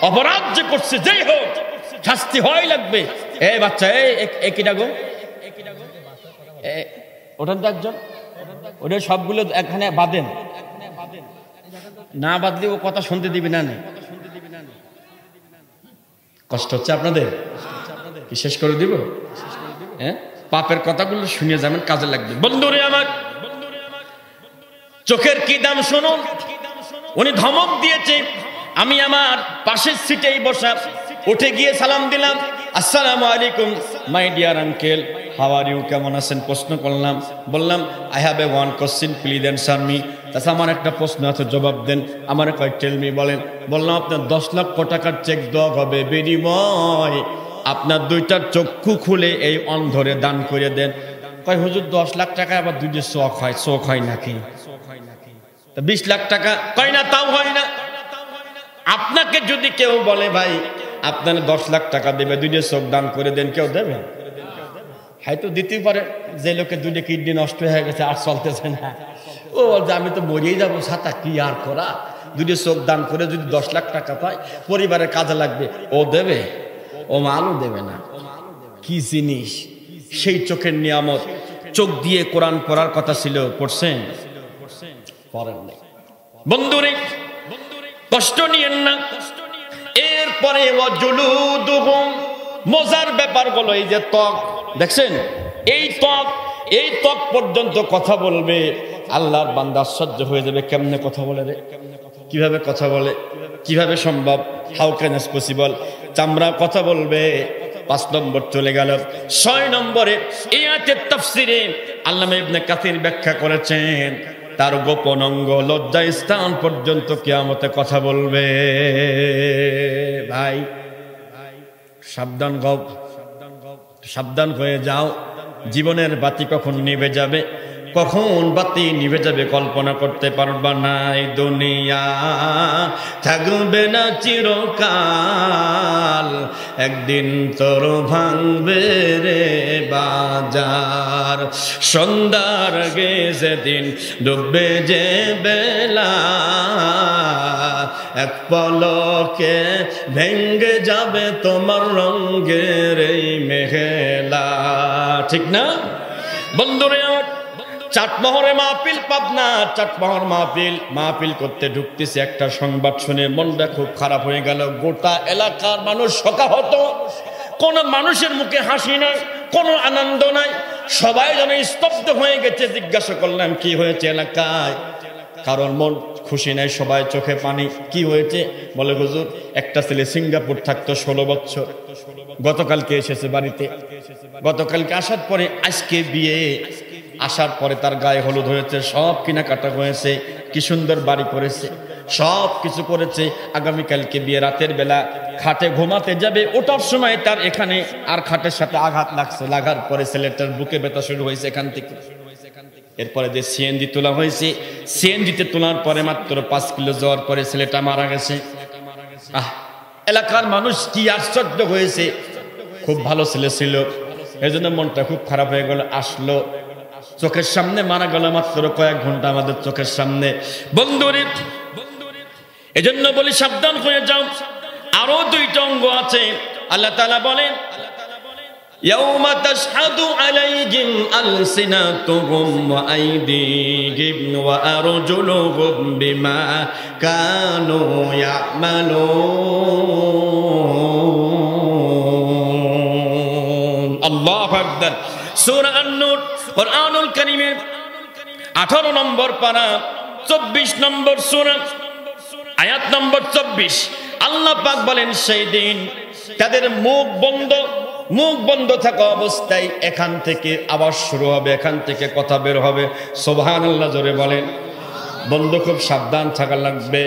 অপরাধ যে করছে যেই হোক শাস্তি হয় লাগবে। এই বাচ্চা, এই কি ডাকো, ওটার তো একজন, ওটা সবগুলো এখানে বাঁধেন, না বাঁধলে ও কথা শুনতে দিবি না। কষ্ট হচ্ছে আপনাদের? কি শেষ করে দিব? হ্যাঁ, পাপের কথাগুলো শুনে যাবেন, কাজে লাগবে। বন্ধুরে আমার, চোখের কি দাম শুনুন। উনি ধমক দিয়েছে, আমি আমার পাশের সিটেই বসা, উঠে গিয়ে সালাম দিলাম, আসসালামু আলাইকুম my dear uncle, how are you, কেমন আছেন প্রশ্ন করলাম। বললাম I have a one question, please answer me. তাছাড়া আমার একটা প্রশ্ন আছে, জবাব দেন। আমার কয় টেল মি, বলেন। বললাম আপনার 10 লক্ষ টাকার চেক দেওয়া হবে, বিনিময় আপনার 2টা চক্ষু খুলে এই অন্ধরে দান করে দেন। কয় হুজুর 10 লাখ টাকা আবার 2টা চোখ হয় নাকি? 20 লাখ টাকা, কয় না তাও হয় না। আপনাকে যদি কেউ বলে ভাই আপনার 10 লাখ টাকা দেবে, 2টা চোখ দান করে দেন, কেউ দেবে? হয়তো দিতেই পারে, যে লোকের 2টা কিডনি নষ্ট হয়ে গেছে আর চলতেছে না, ও আমি তো মরেই যাবো, ছাতা কি আর করা, 2টা চোখ দান করে যদি 10 লাখ টাকা পায়, পরিবারের কাজে লাগবে, ও দেবে? ও মালও দেবে না। কি জিনিস সেই চোখের নিয়ামত! চোখ দিয়ে কোরআন পড়ার কথা ছিল, পড়ছেন? পড়েন নাই। বন্ধুরে কষ্ট নিয়েন না। এরপরে মজার ব্যাপার বলো, এই যে ত্বক দেখছেন, এই ত্বক পর্যন্ত কথা বলবে। আল্লাহর বান্দা আশ্চর্য হয়ে যাবে, কেমনে কথা বলে রে, কিভাবে কথা বলে, কিভাবে সম্ভব, হাউ ক্যান ইট পসিবল? চামড়া কথা বলবে। 5 নম্বর চলে গেল। 6 নম্বরে এই আয়াতের তাফসিরে আল্লামা ইবনে কাসির ব্যাখ্যা করেছেন, তার গোপন অঙ্গ লজ্জা স্থান পর্যন্ত কিয়ামতে কথা বলবে। ভাই সাবধান হয়ে যাও। জীবনের বাতি কখন নিভে যাবে, কখন বাতি নিভে যাবে কল্পনা করতে পারবা না। এই দুনিয়া থাকবে না চিরকাল, একদিন তোর ভাঙবে রে বাজার। সন্ধ্যার আগে যেদিন ডুববে যে বেলা, এক পলকে ভেঙ্গে যাবে তোমার রঙের এই মেঘলা। ঠিক না বন্ধুরে? আমার চাটমোহরে মাহফিল, পাবনা চাটমোহর মাহফিল করতে ঢুকতেছে, একটা সংবাদ শুনে মনটা খুব খারাপ হয়ে গেল। গোটা এলাকার মানুষ শোকাহত, কোন মানুষের মুখে হাসি নাই, কোনো আনন্দ নাই, সবাই যেন স্তব্ধ হয়ে গেছে। জিজ্ঞাসা করলাম কি হয়েছে এলাকায়? কারণ মন খুশি নাই, সবাই চোখে পানি। কি হয়েছে? বলে হুজুর একটা ছেলে সিঙ্গাপুর থাকতো 16 বছর, গতকালকে এসেছে বাড়িতে। গতকালকে আসার পরে আজকে বিয়ে, আসার পরে তার গায়ে হলুদ হয়েছে, সব কেনাকাটা হয়েছে, কি সুন্দর বাড়ি করেছে, সব কিছু করেছে। আগামীকালকে বিয়ে, রাতের বেলা খাটে ঘুমাতে যাবে, ওটার সময় তার এখানে আর খাটের সাথে আঘাত লাগছে। লাগার পরে ছেলেটার বুকে ব্যথা শুরু হয়েছে এখান থেকে। এরপরে যে সিএনজি তোলা হয়েছে, সিএনজিতে তোলার পরে মাত্র 5 কিলো যাওয়ার পরে ছেলেটা মারা গেছে। এলাকার মানুষ কি আশ্চর্য হয়েছে, খুব ভালো ছেলে ছিল, এই জন্য মনটা খুব খারাপ হয়ে গেল। আসলো, চোখের সামনে মারা গেল, মাত্র কয়েক ঘন্টা আমাদের চোখের সামনে। বন্ধুরে, এজন্য বলি সাবধান হয়ে যাও। আরো 2টা অঙ্গ আছে। আল্লাহ তাআলা বলেন, ইয়াউমা তাশহাদু আলাইহিম আলসিনাতুহুম ওয়া আইদিহিম ওয়া আরজুলুহুম বিমা কানু ইয়ামালুন। আল্লাহু আকবার। সূরা আন-নূর, কুরআনুল কারীমের 18 নম্বর পারা, 24 নম্বর সূরা, আয়াত নম্বর 24। আল্লাহ পাক বলেন, সেই দিন তাদের মুখ বন্ধ থাকা অবস্থায় এখান থেকে আওয়াজ শুরু হবে, এখান থেকে কথা বের হবে। সুবহানাল্লাহ, জোরে বলেন। বন্ধু, খুব সাবধান থাকা লাগবে।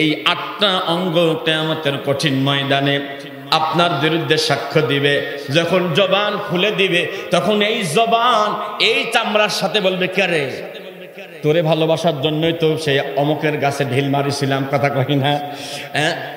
এই 8টা অঙ্গ কিয়ামতের কঠিন ময়দানে আপনার বিরুদ্ধে সাক্ষ্য দিবে। যখন জবান খুলে দিবে, তখন এই জবান এই চামড়ার সাথে বলবে, কে রে, তোরে ভালোবাসার জন্যই তো সেই অমুকের গাছে ঢিল মারিছিলাম, কথা কই না?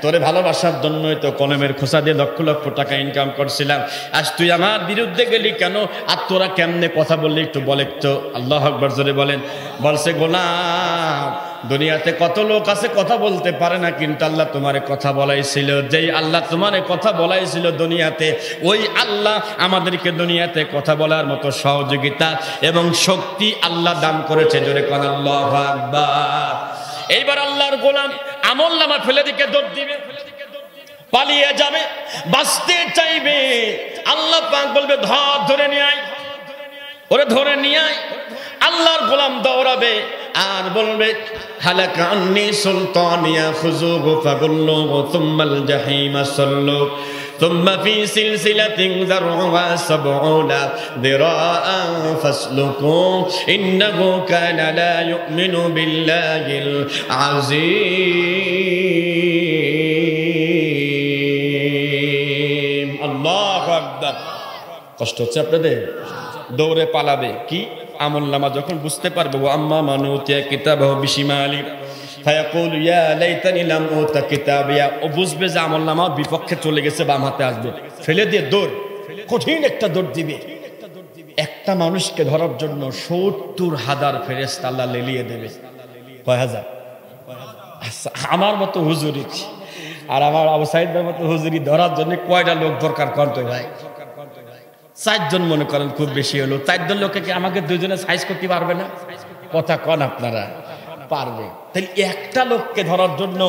তোরে ভালোবাসার জন্যই তো কলমের খোসা দিয়ে লক্ষ লক্ষ টাকা ইনকাম করছিলাম। আজ তুই আমার বিরুদ্ধে গেলি কেন? আর তোরা কেমনে কথা বললি একটু বলে তো। আল্লাহু আকবার, জোরে বলেন। বলছে, গোলাম, দুনিয়াতে কত লোক আছে কথা বলতে পারে না, কিন্তু আল্লাহ তোমারে কথা বলাইছিল। যেই আল্লাহ তোমারে কথা বলাইছিল দুনিয়াতে, ওই আল্লাহ আমাদেরকে দুনিয়াতে কথা বলার মতো সহযোগিতা এবং শক্তি আল্লাহ দান করেছে। জোরে কোন আল্লাহু আকবার। এইবার আল্লাহর গোলাম আমলনামা ফেলে দিকে দৌড় দিবে, পালিয়ে যাবে, বাঁচতে চাইবে। আল্লাহ পাক বলবে, ধরে নিয়ে আয়, ওরে ধরে নিয়ে আয়। আল্লাহর গোলাম দৌড়াবে আর বলবে, হালাকা আন্নি সুলতানিয়া খুযুহু ফাগুল্লুহু সুম্মাল জাহিমা সাল্লু সুম্মা ফি সিলসিলাতিন যারউহা ৭০ যিরাআন ফাসলুকু ইন্নাহু কানা লা ইউমিনু বিল্লাহিল আযীম। আল্লাহু আকবার। কষ্ট হচ্ছে আপনাদের? দৌড়ে পালাবে কি? আমলনামা যখন বুঝতে পারবে, ও আম্মা মান উতিয়া কিতাবাহু বিশিমালি ফায়াকুলু ইয়া লাইতানি লাম উতা কিতাবিয়া, ও বুঝবে যে আমলনামা বিপক্ষে চলে গেছে, বাম হাতে আসবে, ফেলে দিয়ে দৌড়, কঠিন একটা দৌড় দিবে। একটা মানুষকে ধরার জন্য ৭০,০০০ ফেরেশতা আল্লাহ লেলিয়ে দেবে। কয় হাজার? আমার মতো হুজুরি আর আমার আবু সাইদের মতো হুজুরি ধরার জন্য কয়টা লোক দরকার করতে ভাই? 4 জন মনে করেন, খুব বেশি হলো 4 জন লোকে কি আমাকে 2 জনে সাইজ করতে পারবে না? কথা কন আপনারা, পারবে। তাহলে একটা লোককে ধরার জন্য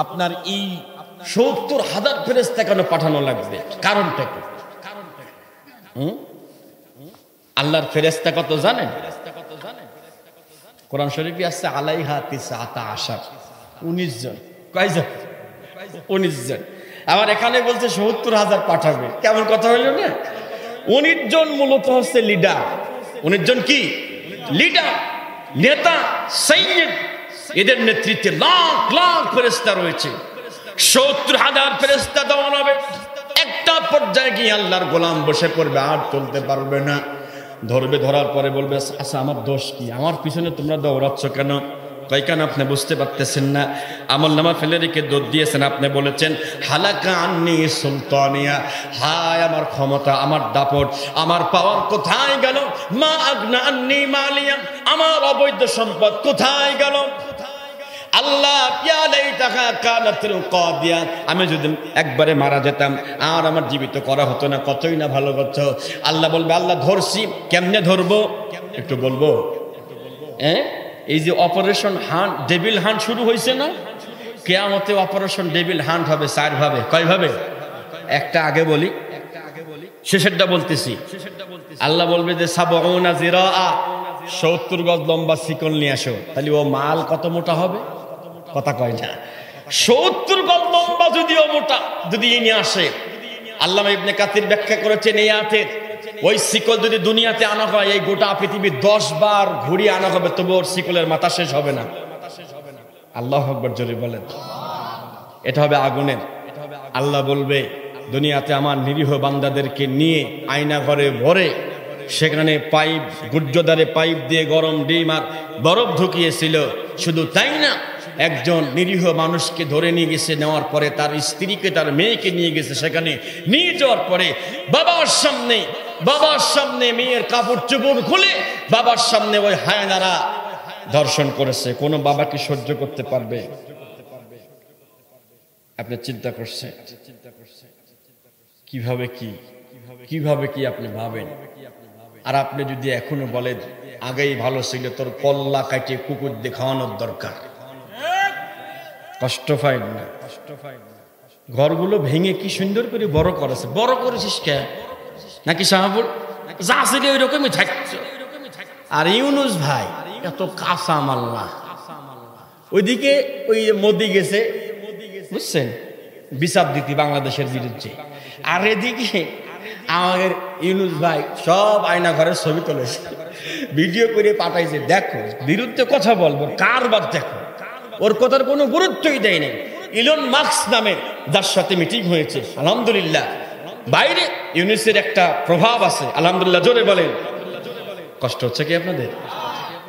আপনার এই ৭০,০০০ ফেরেশতা কেন পাঠানো লাগবে? কারণটা কি? আল্লাহর ফেরেশতা কত জানেন? কোরআন শরীফে আছে আলাইহা তিসআতা আশার, 19 জন। কয়জন? 19 জন। আবার এখানে বলছে ৭০,০০০ পাঠাবে। কেমন কথা হইল না? 19 জন মূলত হচ্ছে লিডার। 19 জন কি? লিডার, নেতা, সৈনিক। এদের নেতৃত্বে লাখ লাখ ফেরেশতা রয়েছে। ৭০,০০০ ফেরেশতা দেওয়া হবে। একটা পর্যায়ে গিয়ে আল্লাহর গোলাম বসে পড়বে, আর চলতে পারবে না। ধরবে, ধরার পরে বলবে, আচ্ছা আমার দোষ কি? আমার পিছনে তোমরা দৌড়াচ্ছ কেন? কেন আপনি বুঝতে পারতেছেন না? আমলনামা ফেলে রেখে দৌড় দিয়েছেন। আপনি বলেছেন, হালাকা আন্নি সুলতানিয়া, হায় আমার ক্ষমতা, আমার দাপট, আমার পাওয়ার কোথায় গেল? মা আগনা আন্নি মালিয়া, আমার অবৈধ সম্পদ কোথায় গেল? আল্লাহ, ইয়া লাইতাহা কানাতুল কাদিয়া, আমি যদি একবারে মারা যেতাম আর আমার জীবিত করা হতো না, কতই না ভালো করতো। আল্লাহ বলবে, আল্লাহ ধরছি, কেমনে ধরবো একটু বলবো? এই যে অপারেশন হান্ট, ডেভিল হান্ট শুরু হয়েছে না? কিয়ামতে অপারেশন ডেভিল হান্ট হবে 4 ভাবে। কয় ভাবে? একটা আগে বলি, শেষেরটা বলতেছি। আল্লাহ বলবে যে ৭০ যিরাআ, ৭০ গজ লম্বা শিকল নিয়ে আসো। তাহলে ও মাল কত মোটা হবে? কথা কয় না। ৭০ গজ লম্বা যদিও মোটা যদি নিয়ে আসে, আল্লামা ইবনে কাসির ব্যাখ্যা করেছেন এই আয়াতের, ওই শিকল যদি দুনিয়াতে আনা হয়, এই গোটা পৃথিবী 10 বার ঘুরিয়ে আনা হবে, তবু ওর শিকলের মাথা শেষ হবে না। আল্লাহু আকবার, জোরে বলেন। এটা হবে আগুনের। আল্লাহ বলবে, দুনিয়াতে আমার নিরীহ বান্দাদেরকে নিয়ে আয়না ঘরে ভরে সেখানে পাইপ গুজ্জদারে পাইপ দিয়ে গরম ডিম আর বরফ ঢুকিয়েছিল। শুধু তাই না, একজন নিরীহ মানুষকে ধরে নিয়ে গেছে, নেওয়ার পরে তার স্ত্রীকে তার মেয়েকে নিয়ে গেছে। সেখানে নিয়ে যাওয়ার পরে বাবার সামনে মেয়ের কাপড় চোপড় খুলে বাবার সামনে ওই হায়নারা ধর্ষণ করেছে। কোনো বাবা কি সহ্য করতে পারবে? আপনি চিন্তা করছেন কিভাবে কি আপনি ভাবেন? আর আপনি যদি এখনো বলেন আগেই ভালো ছিল, তোর কল্লা কাটিয়ে কুকুর দিয়ে খাওয়ানোর দরকার, কষ্ট পাই না? ঘরগুলো ভেঙে কি সুন্দর করে বড় করেছে। বড় করেছিস কে? নাকি সাহাবুল যা ছিল ওই রকমই থাকছে। আর ইউনুস ভাই এত কাঁচা মাল্লা, ওইদিকে ওই মোদি গেছে বুঝছেন বিচার দিতে বাংলাদেশের বিরুদ্ধে, আর এদিকে আমাদের ইউনুস ভাই সব আয়না ঘরের ছবি তুলেছে, ভিডিও করে পাঠাইছে। দেখো বিরুদ্ধে কথা বলবো কারবার, দেখো ওর কথার কোনো গুরুত্বই দেয় নাই। ইলন মাস্ক নামে যার সাথে মিটিং হয়েছে, আলহামদুলিল্লাহ বাইরে ইউনুসের একটা প্রভাব আছে, আলহামদুলিল্লাহ জোরে বলেন। কষ্ট হচ্ছে কি আপনাদের?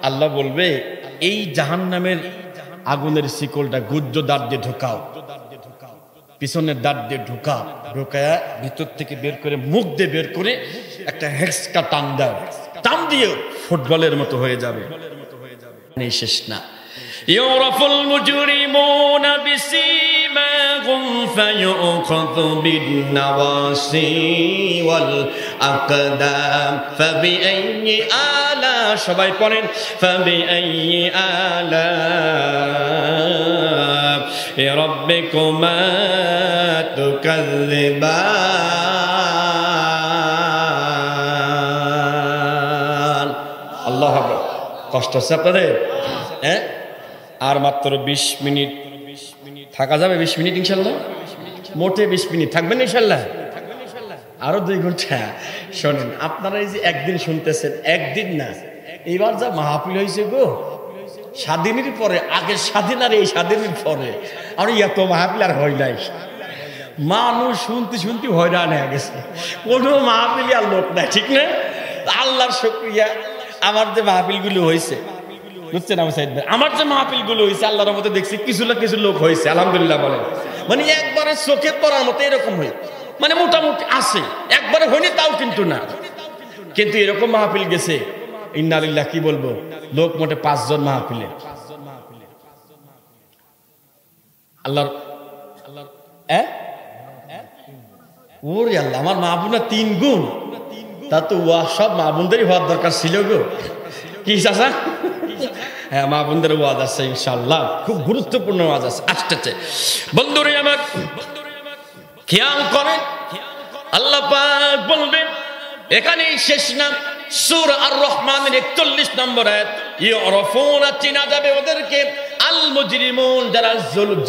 আল্লাহ বলবে এই জাহান্নামের আগুনের শিকলটা গুজ্জ দাঁত দিয়ে ঢোকাও, পিছনের দাঁত দিয়ে ঢোকায় ভিতর থেকে বের করে মুখ দিয়ে বের করে একটা হেক্সকা টান দাও, টান দিয়ে ফুটবলের মতো হয়ে যাবে। এই শেষ না। ইউরাফুল মুজরিমুনা বিসীমাহুম ফায়ুখাযু বিন-নাওয়াসি ওয়াল আকদাম ফাবিআইয়ি আলা, সবাই পড়েন ফাবিআইয়ি আলা রাব্বিকুমা তুকাযযিবান। আল্লাহু আকবার। কষ্ট হচ্ছে আপনাদের? হ্যাঁ, আর মাত্র 20 মিনিট থাকা যাবে। 20 মিনিট ইনশাল্লাহ, মোটে 20 মিনিট থাকবেন ইনশাল্লাহ। আরো 2 ঘন্টা শোনেন। আপনারা এই যে একদিন শুনতেছেন, একদিন না, এবার যা মাহফিল হয়েছে গো, স্বাধীনের পরে, আগের স্বাধীন আর এই স্বাধীনের পরে আর এত মাহফিল আর হয় নাই। মানুষ শুনতে হয়রান হয়ে গেছে, কোনো মাহফিল আর লোক নাই, ঠিক না? আল্লাহর শুকরিয়া, আমার যে মাহফিল গুলো হয়েছে বুঝছেন আমার সাইদ ভাই, আমার যে মাহফিল গুলো হয়েছে আল্লাহর মধ্যে দেখছি কিছু লোক হয়েছে, আলহামদুলিল্লাহ বলেন। মানে একবারে চোখে পড়ার মতো এরকম হয়, মানে মোটামুটি আছে, একবারে হয়নি তাও কিন্তু না। কিন্তু এরকম মাহফিল গেছে ইন্নালিল্লাহ, কি বলবো, লোক মোটে 5 জন মাহফিলে। আল্লাহর ওরে আল্লাহ, আমার মাহবুবরা 3 গুণ, তা তো সব মাহবুবদেরই হওয়ার দরকার ছিল গো। কি চাচা? হ্যাঁ, মাহবুবদের ওয়াজ আছে ইনশাআল্লাহ, খুব গুরুত্বপূর্ণ ওয়াজ আছে আসতেছে। বন্ধুরে আমার খেয়াল করেন, আল্লাহ পাক বলবেন এখানেই শেষ না, সূরা আর রহমানের 41 নম্বর আয়াত, ইউরাফুনা, চিনা যাবে ওদেরকে, আল মুজরিমুন, যারা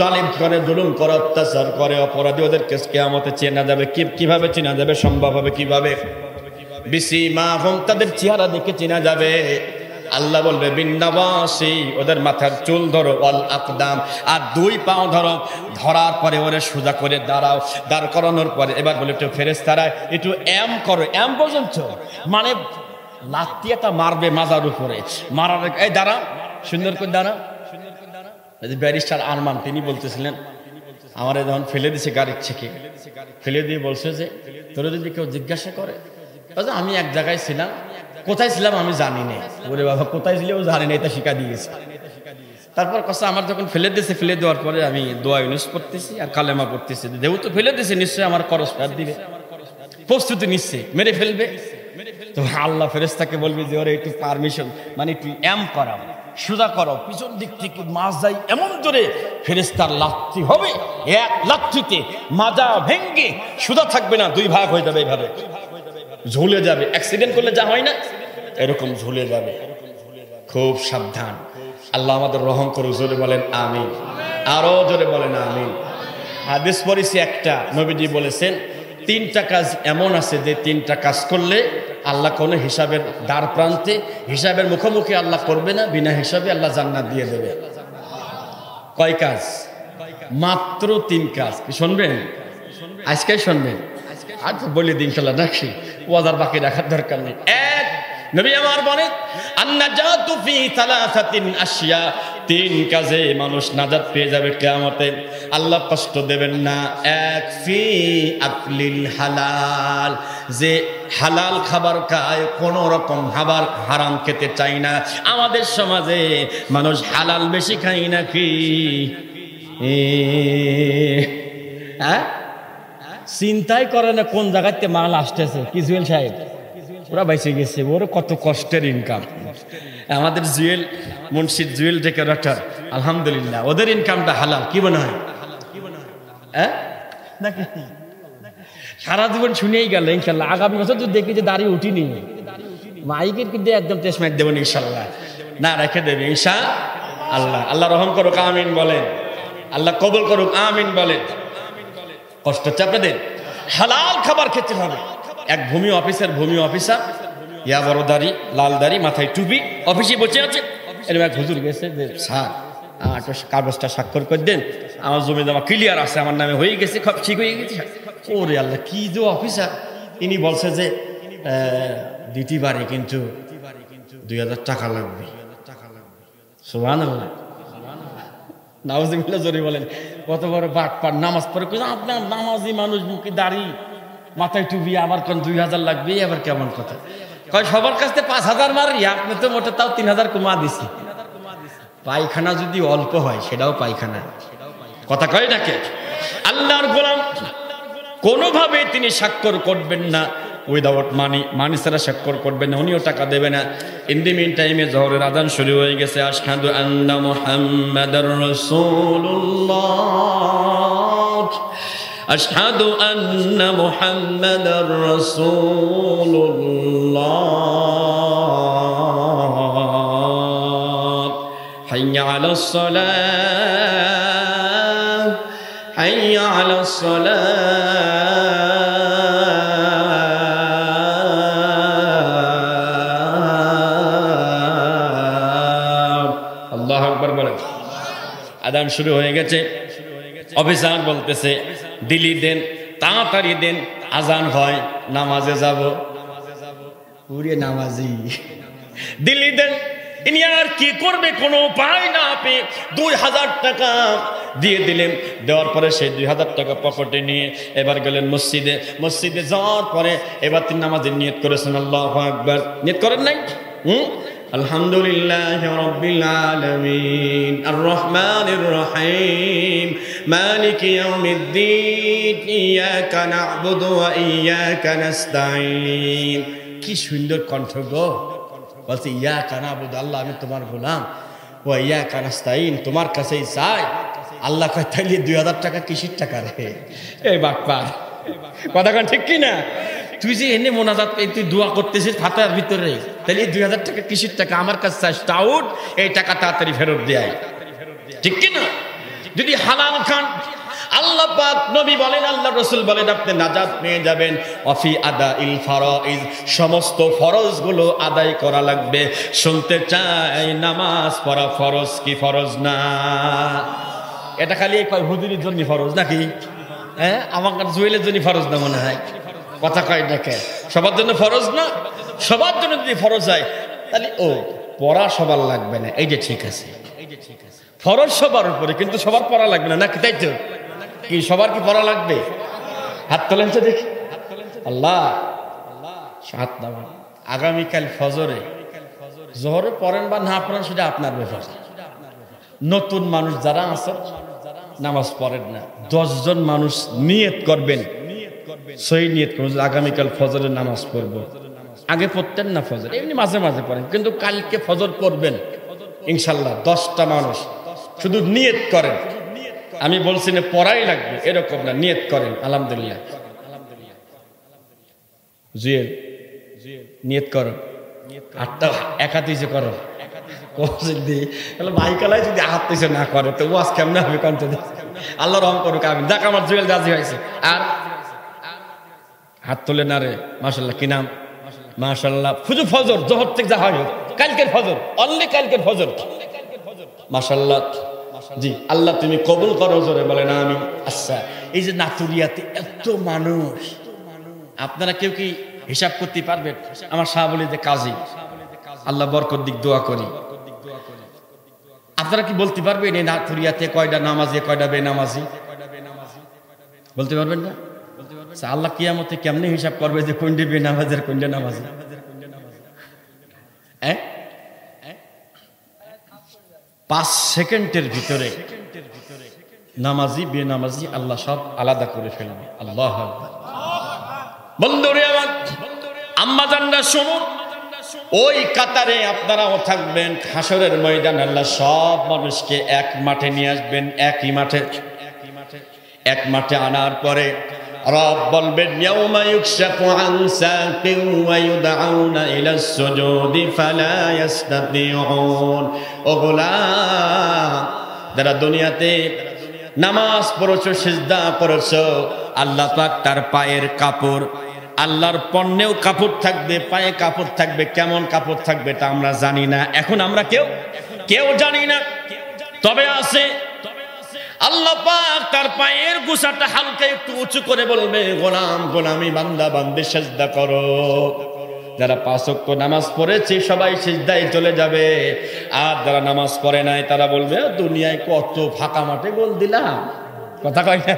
জালিম করে, জুলুম করে, অত্যাচার করে, অপরাধী, ওদেরকে কিয়ামতে চেনা যাবে। কিভাবে চেনা যাবে? সম্ভব হবে কিভাবে? বিসীমাহুম, তাদের চেহারা দেখে চেনা যাবে। আল্লাহ বলবে বিন-নাওয়াসি, ওদের মাথার চুল ধরো, ওয়াল আকদাম, আর 2 পাও ধরো, ধরার পরে ওরে সোজা করে দাঁড়াও, দাঁড় করানোর পরে এবার বলে একটু ফেরেশতারা একটু এম করো, এম পর্যন্ত, মানে লাত্তিটা মারবে মাজার উপরে, মারার এই দাঁড়া, সুন্দর করে দাঁড়া। ব্যারিস্টার আরমান তিনি বলতেছিলেন, আমার যখন ফেলে দিছে গাড়ির থেকে, ফেলে দিয়ে বলছে যে তোরা যদি কেউ জিজ্ঞাসা করে, আমি এক জায়গায় ছিলাম, কোথায় ছিলাম আমি জানি না। ওরে বাবা, কোথায় ছিল জানি না, এটা শিখা দিয়েছে। তারপর কথা, আমার যখন ফেলে দিয়েছে, ফেলে দেওয়ার পরে আমি দোয়া ইউনুস পড়তেছি আর কালেমা পড়তেছি, যেহেতু ফেলে দিয়েছে নিশ্চয়ই আমার করস ফেরত দিবে, প্রস্তুতি নিচ্ছে, মেরে ফেলবে। তো আল্লাহ ফেরেশতাকে বলবে যে ওরে একটু পারমিশন, মানে একটু এম করাও, সোজা করো, পিছন দিক থেকে মাছ যায় এমন জোরে ফেরেশতার লাথি হবে, এক লাথিতে মাজা ভেঙ্গে সোজা থাকবে না, 2 ভাগ হয়ে যাবে, এইভাবে ঝুলে যাবে। অ্যাক্সিডেন্ট করলে যা হয় না, এরকম ঝুলে যাবে। খুব সাবধান। আল্লাহ আমাদের রহম করুক, জোরে বলেন আমিন, আরো জোরে বলেন আমিন। হাদিস পড়েছি একটা, নবীজি বলেছেন 3টা কাজ এমন আছে যে 3টা কাজ করলে আল্লাহ কোনো হিসাবের দ্বার প্রান্তে, হিসাবের মুখোমুখি আল্লাহ করবে না, বিনা হিসাবে আল্লাহ জান্নাত দিয়ে দেবে। কয় কাজ? মাত্র 3 কাজ। কি শুনবেন? আজকে শুনবেন, আর বলে দিন ইনশাআল্লাহ, রাখি ওয়াজার বাকি রাখার দরকার নেই। 1, নবী আমার বলেন আন-নাজাতু ফি সালাসাতিন আশিয়া, তিন কাজে মানুষ নাজাত পেয়ে যাবে কিয়ামতে, আল্লাহ কষ্ট দেবেন না। এক, ফি আকলিল হালাল, যে হালাল খাবার খায়, কোন রকম হারাম খেতে চাই না। আমাদের সমাজে মানুষ হালাল বেশি খায় নাকি? হ্যাঁ, চিন্তাই করে না কোন জায়গাতে মাল আসতেছে। কি জুয়েল সাহেব ওরা বাইসে গেছে, ওর কত কষ্টের ইনকাম। আমাদের জুয়েল মুন্সিদ জুয়েল ডেকোরেটর, আলহামদুলিল্লাহ ওদের ইনকামটা হালাল। কি মনে হয়? হ্যাঁ, সারা জীবন শুনেই গেল। ইনশাল্লাহ আগামী বছর যদি দেখি যে দাঁড়িয়ে উঠিনি, মাইকের কিন্তু একদম টেস্টম্যাচ দেবেন ইনশাল্লাহ, না রেখে দেবে ইনশাআল্লাহ। আল্লাহ রহম করুক, আমিন বলেন। আল্লাহ কবুল করুক, আমিন বলেন। কষ্ট হচ্ছে আপনাদের? হালাল খাবার খেতে হবে। এক ভূমি অফিসার, ইয়া বড় দাড়ি, লাল দাড়ি, মাথায় টুপি, অফিসে বসে আছে। এরকম এক হুজুর গেছে যে স্যার কাগজটা স্বাক্ষর করে দেন, আমার জমি জমা ক্লিয়ার আছে, আমার নামে হয়ে গেছে, সব ঠিক হয়ে গেছে। ওরে আল্লাহ, কি যে অফিসার! ইনি বলছে যে দিতে পারে, কিন্তু 2000 টাকা লাগবে। সুবহানাল্লাহ, নাউজুবিল্লাহ জোরে বলেন। কত বড় বাটপার! নামাজ পড়ে আপনার নামাজি মানুষ, মুখে দাড়ি, মাথায় টুপি, আবার কোন 2000 লাগবে, আবার কেমন কথা কয়? সবার কাছ থেকে 5000 মারি, আপনি তো মোটে তাও 3000 কমা দিছি। পায়খানা যদি অল্প হয় সেটাও পায়খানা, কথা কয় নাকি? আল্লাহর গোলাম কোনোভাবে তিনি স্বাক্ষর করবেন না, উইদাউট মানি ছাড়া স্বাক্ষর করবেন না, উনিও টাকা দেবে না। ইন দি মিন টাইমে জোহরের আযান শুরু হয়ে গেছে। আশহাদু আন্না মুহাম্মাদার রাসূলুল্লাহ, আশহাদু আন্না মুহাম্মাদার রাসূলুল্লাহ, হাইয়া আলাস সালাহ, হাইয়া আলাস সালাহ। আযান শুরু হয়ে গেছে। অফিসার বলতেছে দিলি দেন, তাড়াতাড়ি দেন, আযান হয়, নামাজে যাব। পুরে নামাজি দিলি দেন। ইনি আর কি করবে, কোনো উপায় না পেয়ে 2000 টাকা দিয়ে দিলেন। দেওয়ার পরে সেই 2000 টাকা পকেটে নিয়ে এবার গেলেন মসজিদে যাওয়ার পরে এবার তিনি নামাজের নিয়ত করেছেন। আল্লাহু আকবার। নিয়ত করেন নাই? আলহামদুলিল্লাহি রাব্বিল আলামিন, আর রহমানির রহিম, মালিকি ইয়াউমিদ্দিন, ইয়াকা না'বুদু ওয়া ইয়াকা নাস্তাঈন। কি সুন্দর কণ্ঠ গো! বলছে ইয়াকা না'বুদু, আল্লাহ আমি তোমার গোলাম, ওয়া ইয়াকা নাস্তাঈন, তোমার কাছেই চাই। আল্লাহ কয় তাইলে 2000 টাকা কিসির টাকা রে? এই বাটপার, কথা কন ঠিক কি না? তুই যে এনে মোনাজাত তুই দোয়া করতেছিস ফাতার ভিতরে, তাহলে 2000 টাকা কিসির টাকা? আমার কাছে চাস টাউট, এই টাকা তাড়াতাড়ি ফেরত দেয়, ঠিক কি না? যদি হালাল খান, আল্লাহ পাক নবী বলেন, আল্লাহ রাসূল বলেন, আপনি নাজাত পেয়ে যাবেন। ওয়াফি আদাইল ফারাইজ, সমস্ত ফরজগুলো আদায় করা লাগবে। শুনতে চাই নামাজ পড়া ফরজ কি ফরজ না? এটা খালি কয় হুজুরের জন্য ফরজ নাকি? হ্যাঁ, আমার জুয়েলের জন্য ফরজ না মনে হয়, কথা কয় দেখে। সবার জন্য ফরজ না? সবার জন্য যদি ফরজ হয় তাহলে পড়া সবার লাগবে না, এই যে ঠিক আছে। ফরজ সবার উপরে, কিন্তু সবার পড়া লাগবে না নাকি? তাই তো? কি সবার কি পড়া লাগবে? হাত তোলেন তো দেখি। আল্লাহ হাত নামান। আগামীকাল ফজরে, জোহরে পড়েন বা না পড়েন সেটা আপনার ব্যাপার। নতুন মানুষ যারা আছেন নামাজ পড়েন না, 10 জন মানুষ নিয়ত করবেন, সহি নিয়ত করবেন আগামীকাল ফজরের নামাজ পড়বো। আগে পড়তেন না ফজর, এমনি মাঝে মাঝে পড়েন, কিন্তু কালকে ফজর পড়বেন ইনশাল্লাহ। 10টা মানুষ শুধু নিয়ত করেন। আমি বলছি না পড়াই লাগবে এরকম না, নিয়ত করেন। আলহামদুলিল্লাহ, জুয়েল নিয়ত করো, 8টা একাতিছে করো। ভাইকালাই যদি হাতছে না করে তো ওয়াজ কেমনে হবে? কন্ত আল্লাহ রহম করুক, আমি দেখ আমার জুয়েল রাজি হয়েছে। আর হাত তোলে না রে, মাশাল্লাহ। কি নাম? মাশাল্লাহ। ফুজু ফজর, জোহর থেকে যা হয় কালকের ফজর, অনলি কালকের ফজর, মাশাল্লাহ। জি আল্লাহ তুমি কবুল করো, জোরে বলেন আমিন। আচ্ছা, এই যে নাতুরিয়াতে এত মানুষ, আপনারা কেউ কি হিসাব করতে পারবেন? আমার শাহ বলি যে কাজী আল্লাহ বরকত দিক, দোয়া করি। আপনারা কি বলতে পারবেন এই নাথুরিয়াতে কয়টা নামাজি কয়টা বেনামাজি? বলতে পারবেন না? আল্লাহ কিয়ামতে কেমনে হিসাব করবে যে কোনটা বেনামাজের কোনটা নামাজি? 5 সেকেন্ডের ভিতরে নামাজি বেনামাজি আল্লাহ সব আলাদা করে ফেলবে। আল্লাহ আকবার। বন্ধুরে আমার, আম্মা জানরা শুনুন, ওই কাতারে আপনারাও থাকবেন। হাসরের ময়দান আল্লাহ সব মানুষকে এক মাঠে নিয়ে আসবেন। এক মাঠে আনার পরে রব বলবেন, ইয়াউমা ইউকশাফু আন সাকিন ওয়া ইউদআউনা ইলাস সুজুদি ফালা ইস্তাতিউন। ও গোলাম, যারা দুনিয়াতে নামাজ পড়েছো, সিজদা করেছো, আল্লাহ পাক তার পায়ের কাপড়, আল্লাহর পণ্যেও কাপড় থাকবে, পায়ে কাপড় থাকবে। কেমন কাপড় থাকবে তা আমরা জানি না, এখন আমরা কেউ জানি না। তবে আছে আল্লাহ পাক তার পায়ের গোছাটা হালকা একটু উঁচু করে বলবে, গোলাম গোলামি বান্দা বান্দে সিজদা করো। যারা 5 ওয়াক্ত নামাজ পড়েছে সবাই সিজদায় চলে যাবে, আর যারা নামাজ পড়ে নাই তারা বলবে, দুনিয়ায় কত ফাঁকা মাঠে গোল দিলাম। কথা কয় না?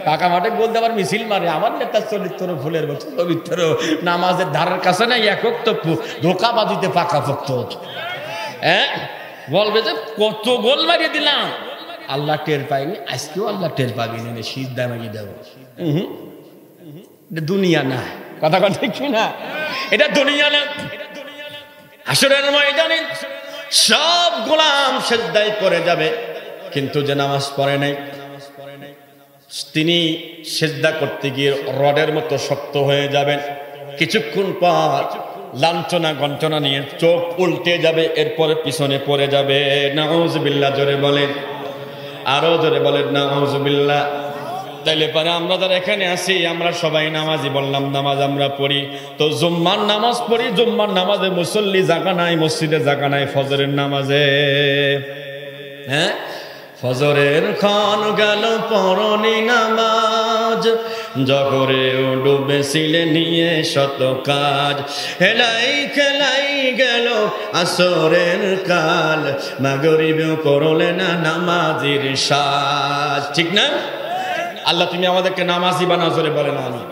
ফাঁকা মাঠে গোল দেওয়ার মিছিল মারে। আমার নেতার চরিত্র ফুলের মতো পবিত্র, নামাজের ধারের কাছে নাই এক ওয়াক্ত ধোঁকাবাজিতে পাকা ভক্ত। বলবে যে কত গোল মারিয়ে দিলাম, আল্লাহ টের পাইনি, আজকেও আল্লাহ টের পাবিনি, সিজদা মাগিয়ে দেবো। দুনিয়া না, কথা কথা ঠিক না, এটা দুনিয়া না। হাসরের ময়দানে সব গোলাম সিজদায় পড়ে যাবে, কিন্তু যে নামাজ পড়ে নাই তিনি সিজদা করতে গিয়ে রডের মতো শক্ত হয়ে যাবেন। কিছুক্ষণ পর লাঞ্ছনা গঞ্চনা নিয়ে চোখ উল্টে যাবে, এরপরে পিছনে পড়ে যাবে। নাউজুবিল্লাহ, জোরে বলেন, আরো জোরে বলেন নাউজুবিল্লাহ। তাইলে পরে আমরা যারা এখানে আছি, আমরা সবাই নামাজি, বললাম নামাজ আমরা পড়ি, তো জুম্মার নামাজ পড়ি। জুম্মার নামাজে মুসল্লি জায়গা নাই, মসজিদে জায়গা নাই। ফজরের নামাজে ফজরের ক্ষণ গেল পরনি নামাজ, জগরে ডুবেছিলে নিয়ে শত কাজ, হেলাই খেলাই গেল আসরের কাল, মাগরিবেও পড়লে না নামাজির সাজ। ঠিক না? আল্লাহ তুমি আমাদেরকে নামাজি বানাও, জোরে বলেন আমিন।